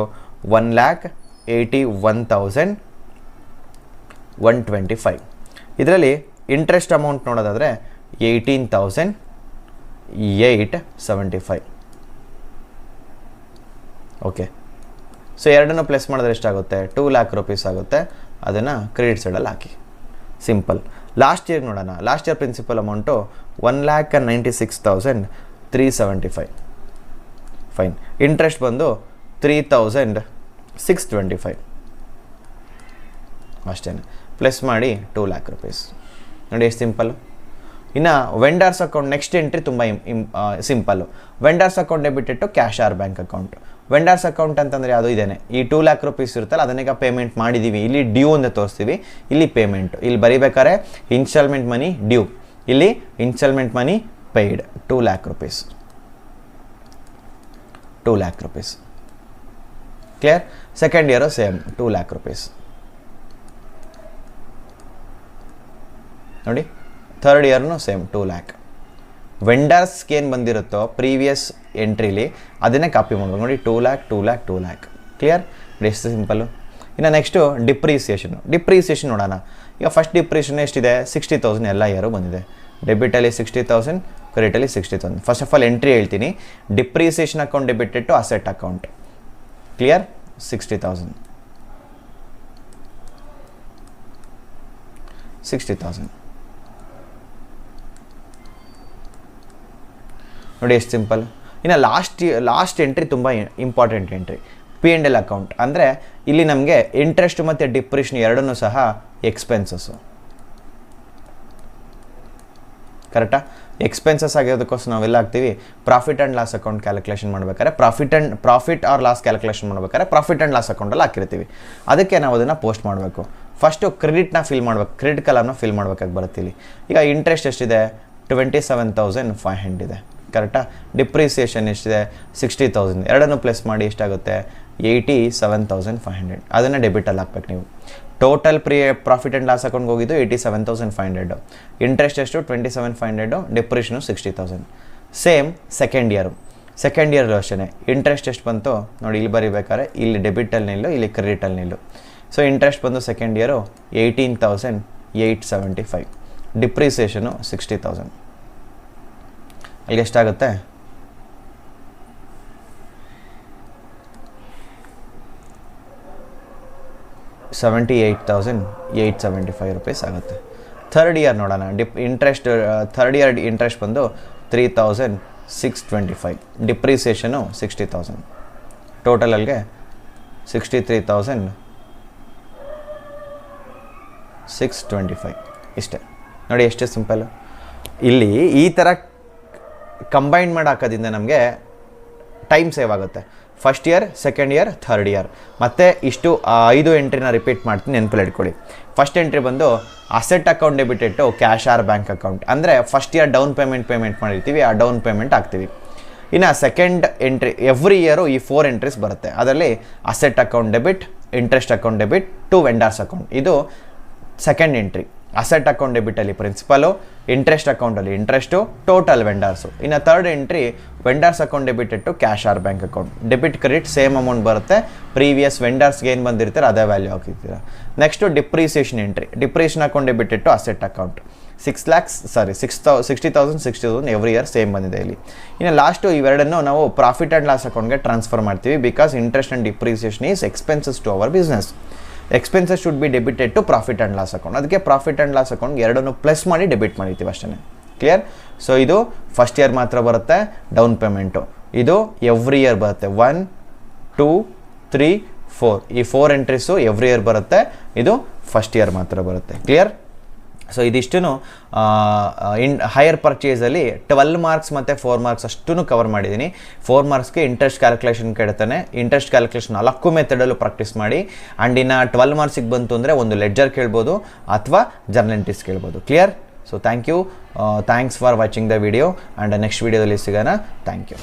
1,81,125. ಇದರಲ್ಲಿ interest amount ನೋಡೋದಾದರೆ 18,875. Okay, so ಎರಡನ್ನು ಪ್ಲಸ್ ಮಾಡಿದ್ರೆ ಎಷ್ಟಾಗುತ್ತೆ? 2 lakh rupees ಆಗುತ್ತೆ. ಅದನ್ನು ಕ್ರೆಡಿಟ್ ಸೈಡಲ್ಲಿ ಹಾಕಿ, ಸಿಂಪಲ್. ಲಾಸ್ಟ್ ಇಯರ್ ನೋಡೋಣ. Last year principal amount 1,96,375. Fine. Interest ಬಂದು 3,625 ಅಷ್ಟೇ. ಪ್ಲಸ್ ಮಾಡಿ 2 lakh rupees. ನೋಡಿ ಎಷ್ಟು ಸಿಂಪಲ್ಲು. ಇನ್ನು ವೆಂಡರ್ಸ್ ಅಕೌಂಟ್ ನೆಕ್ಸ್ಟ್ ಎಂಟ್ರಿ ತುಂಬ ಸಿಂಪಲ್ಲು. ವೆಂಡರ್ಸ್ ಅಕೌಂಟ್ ಡೆಬಿಟ್ ಇಟ್ಟು cash or bank account. Vendors account ಅಂತಂದರೆ ಅದು ಇದೇನೆ, ಈ 2 lakh rupees ಇರುತ್ತಲ್ಲ ಅದನ್ನೀಗ ಪೇಮೆಂಟ್ ಮಾಡಿದ್ದೀವಿ. ಇಲ್ಲಿ ಡ್ಯೂ ಅಂತ ತೋರಿಸ್ತೀವಿ, ಇಲ್ಲಿ ಪೇಮೆಂಟು. ಇಲ್ಲಿ ಬರೀಬೇಕಾದ್ರೆ ಇನ್ಸ್ಟಾಲ್ಮೆಂಟ್ ಮನಿ ಡ್ಯೂ, ಇಲ್ಲಿ instalment money paid 2 lakh rupees. 2 lakh rupees. ಕ್ಲಿಯರ್? Second year same 2 lakh rupees. ನೋಡಿ, ಥರ್ಡ್ ಇಯರ್ನು ಸೇಮ್ 2 lakh. ವೆಂಡರ್ಸ್ಗೆ ಏನು ಬಂದಿರುತ್ತೋ ಪ್ರೀವಿಯಸ್ ಎಂಟ್ರಿಲಿ ಅದನ್ನೇ ಕಾಪಿ ಮಾಡ್ಬೇಕು. ನೋಡಿ 2 lakh, 2 lakh, 2 lakh. ಕ್ಲಿಯರ್? ಎಷ್ಟು ಸಿಂಪಲ್ಲು. ಇನ್ನು ನೆಕ್ಸ್ಟು ಡಿಪ್ರಿಸಿಯೇಷನ್ ನೋಡೋಣ. ಈಗ ಫಸ್ಟ್ ಡಿಪ್ರಿಸಿಯೇಷನ್ ಎಷ್ಟಿದೆ? 60,000 ಎಲ್ಲ ಇಯರು ಬಂದಿದೆ. ಡೆಬಿಟಲ್ಲಿ 60,000, ಕ್ರೆಡಿಟಲ್ಲಿ 60,000. ಫಸ್ಟ್ ಆಫ್ ಆಲ್ ಎಂಟ್ರಿ ಹೇಳ್ತೀನಿ. ಡಿಪ್ರಿಸಿಯೇಷನ್ ಅಕೌಂಟ್ ಡೆಬಿಟ್ ಇಟ್ಟು ಅಸೆಟ್ ಅಕೌಂಟ್. ಕ್ಲಿಯರ್? 60,000. 60,000. ನೋಡಿ ಎಷ್ಟು ಸಿಂಪಲ್. ಇನ್ನು ಲಾಸ್ಟ್ ಎಂಟ್ರಿ ತುಂಬ ಇಂಪಾರ್ಟೆಂಟ್ ಎಂಟ್ರಿ, P&L ಅಕೌಂಟ್. ಅಂದರೆ ಇಲ್ಲಿ ನಮಗೆ ಇಂಟ್ರೆಸ್ಟ್ ಮತ್ತು ಡಿಪ್ರಿಷನ್ ಎರಡನ್ನೂ ಸಹ ಎಕ್ಸ್ಪೆನ್ಸಸ್ಸು. ಕರೆಕ್ಟಾ? ಎಕ್ಸ್ಪೆನ್ಸಸ್ ಆಗಿರೋದಕ್ಕೋಸ್ಕರ ನಾವೆಲ್ಲ ಹಾಕ್ತೀವಿ profit and loss account calculation ಮಾಡ್ಬೇಕಾದ್ರೆ, ಪ್ರಾಫಿಟ್ ಆರ್ ಲಾಸ್ ಕ್ಯಾಲ್ಕುಲೇಷನ್ ಮಾಡ್ಬೇಕಾದ್ರೆ ಪ್ರಾಫಿಟ್ ಆ್ಯಂಡ್ ಲಾಸ್ ಅಕೌಂಟಲ್ಲಿ ಹಾಕಿರ್ತೀವಿ. ಅದಕ್ಕೆ ನಾವು ಅದನ್ನು ಪೋಸ್ಟ್ ಮಾಡಬೇಕು. ಫಸ್ಟು ಕ್ರೆಡಿಟ್ನ ಫಿಲ್ ಮಾಡ್ಬೇಕು, ಕ್ರೆಡಿಟ್ ಕಾಲಮ್ನ ಫಿಲ್ ಮಾಡ್ಬೇಕಾಗಿ ಬರುತ್ತೆ ಇಲ್ಲಿ. ಈಗ ಇಂಟ್ರೆಸ್ಟ್ ಎಷ್ಟಿದೆ? 27,500 ಇದೆ. ಕರೆಕ್ಟಾ? ಡಿಪ್ರಿಸಿಯೇಷನ್ ಎಷ್ಟಿದೆ? 60,000. ಎರಡನ್ನು ಪ್ಲಸ್ ಮಾಡಿ ಎಷ್ಟಾಗುತ್ತೆ? 87,500. ಅದನ್ನು ಡೆಬಿಟಲ್ಲಿ ಹಾಕ್ಬೇಕು ನೀವು. ಟೋಟಲ್ ಪ್ರಾಫಿಟ್ ಆ್ಯಂಡ್ ಲಾಸ್ ಅಕೌಂಟ್ಗೆ ಹೋಗಿದ್ದು 87,500. ಇಂಟ್ರೆಸ್ಟ್ ಎಷ್ಟು? 27,500. ಡಿಪ್ರಿಷನು 60,000. ಸೇಮ್ ಸೆಕೆಂಡ್ ಇಯರ್ ಅಷ್ಟೇ. ಇಂಟ್ರೆಸ್ಟ್ ಎಷ್ಟು ಬಂತು ನೋಡಿ, ಇಲ್ಲಿ ಬರೀಬೇಕಾದ್ರೆ ಇಲ್ಲಿ ಡೆಬಿಟಲ್ಲಿ ನಿಲ್ಲು, ಇಲ್ಲಿ ಕ್ರೆಡಿಟಲ್ಲಿ ನಿಲ್ಲು. ಸೊ ಇಂಟ್ರೆಸ್ಟ್ ಬಂದು ಸೆಕೆಂಡ್ ಇಯರು 18,875. ಡಿಪ್ರಿಸಿಯೇಷನು 60,000. ಅಲ್ಲಿಗೆ ಎಷ್ಟಾಗುತ್ತೆ? 78,875 rupees ಆಗುತ್ತೆ. ಥರ್ಡ್ ಇಯರ್ ನೋಡೋಣ. ಥರ್ಡ್ ಇಯರ್ ಇಂಟ್ರೆಸ್ಟ್ ಬಂದು 3,625. ಡಿಪ್ರಿಸಿಯೇಷನು 60,000. ಟೋಟಲ್ ಅಲ್ಲಿಗೆ 63,625. ಇಷ್ಟೇ. ನೋಡಿ ಎಷ್ಟು ಸಿಂಪಲ್ಲು. ಇಲ್ಲಿ ಈ ಥರ ಕಂಬೈನ್ ಮಾಡಿ ಹಾಕೋದ್ರಿಂದ ನಮಗೆ ಟೈಮ್ ಸೇವ್ ಆಗುತ್ತೆ. First year, second year, third year. ಮತ್ತು ಇಷ್ಟು 5 ಎಂಟ್ರಿನ ರಿಪೀಟ್ ಮಾಡ್ತೀನಿ, ನೆನಪಲ್ಲಿ ಇಟ್ಕೊಳ್ಳಿ. ಫಸ್ಟ್ ಎಂಟ್ರಿ ಬಂದು ಅಸೆಟ್ ಅಕೌಂಟ್ ಡೆಬಿಟ್ ಇಟ್ಟು ಕ್ಯಾಶ್ ಆರ್ ಬ್ಯಾಂಕ್ ಅಕೌಂಟ್. ಅಂದರೆ ಫಸ್ಟ್ ಇಯರ್ ಡೌನ್ ಪೇಮೆಂಟ್ ಮಾಡಿರ್ತೀವಿ, ಆ ಡೌನ್ ಪೇಮೆಂಟ್ ಹಾಕ್ತೀವಿ. ಇನ್ನು ಸೆಕೆಂಡ್ ಎಂಟ್ರಿ ಎವ್ರಿ ಇಯರು ಈ 4 ಎಂಟ್ರೀಸ್ ಬರುತ್ತೆ. ಅದರಲ್ಲಿ asset account debit, interest account debit to vendors account. ಇದು ಸೆಕೆಂಡ್ ಎಂಟ್ರಿ. ಅಸೆಟ್ ಅಕೌಂಟ್ ಡೆಬಿಟಲ್ಲಿ ಪ್ರಿನ್ಸಿಪಲು, ಇಂಟ್ರೆಸ್ಟ್ ಅಕೌಂಟಲ್ಲಿ ಇಂಟ್ರೆಸ್ಟು, ಟೋಟಲ್ ವೆಂಡರ್ಸು. ಇನ್ನು third entry vendors account debit ಇಟ್ಟು cash or bank account. Debit credit same amount ಬರುತ್ತೆ. Previous ವೆಂಡರ್ಸ್ಗೆ ಏನು ಬಂದಿರ್ತಾರೆ ಅದೇ ವ್ಯಾಲ್ಯೂ ಹಾಕಿರ್ತೀರ. Next depreciation entry. Depreciation account debit ಇಟ್ಟು asset account. 60,000 every year same ಬಂದಿದೆ ಇಲ್ಲಿ. ಇನ್ನು ಲಾಸ್ಟು ಇವೆರಡನ್ನು ನಾವು ಪ್ರಾಫಿಟ್ ಆ್ಯಂಡ್ ಲಾಸ್ ಅಕೌಂಟ್ಗೆ ಟ್ರಾನ್ಸ್ಫರ್ ಮಾಡ್ತೀವಿ. Because interest and depreciation is expenses to our business. Expenses should be debited to profit and loss account. ಅದಕ್ಕೆ profit and loss account ಎರಡನ್ನು plus ಮಾಡಿ ಡೆಬಿಟ್ ಮಾಡಿರ್ತೀವಿ ಅಷ್ಟೇ. ಕ್ಲಿಯರ್? ಸೊ ಇದು ಫಸ್ಟ್ ಇಯರ್ ಮಾತ್ರ ಬರುತ್ತೆ ಡೌನ್ ಪೇಮೆಂಟು. ಇದು ಎವ್ರಿ ಇಯರ್ ಬರುತ್ತೆ. 1, 2, 3, 4 ಈ 4 ಎಂಟ್ರೀಸು ಎವ್ರಿ ಇಯರ್ ಬರುತ್ತೆ. ಇದು ಫಸ್ಟ್ ಇಯರ್ ಮಾತ್ರ ಬರುತ್ತೆ. ಕ್ಲಿಯರ್? ಸೊ ಇದಿಷ್ಟು ಹೈಯರ್ ಪರ್ಚೇಸಲ್ಲಿ 12 ಮಾರ್ಕ್ಸ್ ಮತ್ತು 4 ಮಾರ್ಕ್ಸ್ ಅಷ್ಟೂ ಕವರ್ ಮಾಡಿದ್ದೀನಿ. 4 ಮಾರ್ಕ್ಸ್ಗೆ ಇಂಟ್ರೆಸ್ಟ್ ಕ್ಯಾಲ್ಕುಲೇಷನ್ ಕೇಳ್ತಾನೆ. ಇಂಟ್ರೆಸ್ಟ್ ಕ್ಯಾಲ್ಕುಲೇಷನ್ 4 ಮೆಥಡಲ್ಲೂ ಪ್ರಾಕ್ಟೀಸ್ ಮಾಡಿ. ಆ್ಯಂಡ್ ಇನ್ನು 12 ಮಾರ್ಕ್ಸಿಗೆ ಬಂತು ಅಂದರೆ ಒಂದು ಲೆಡ್ಜರ್ ಕೇಳ್ಬೋದು ಅಥವಾ ಜರ್ನಲ್ ಎಂಟ್ರೀಸ್ ಕೇಳ್ಬೋದು. Clear? So thank you. Thanks for watching the video. And next ವಿಡಿಯೋದಲ್ಲಿ ಸಿಗೋಣ. Thank you.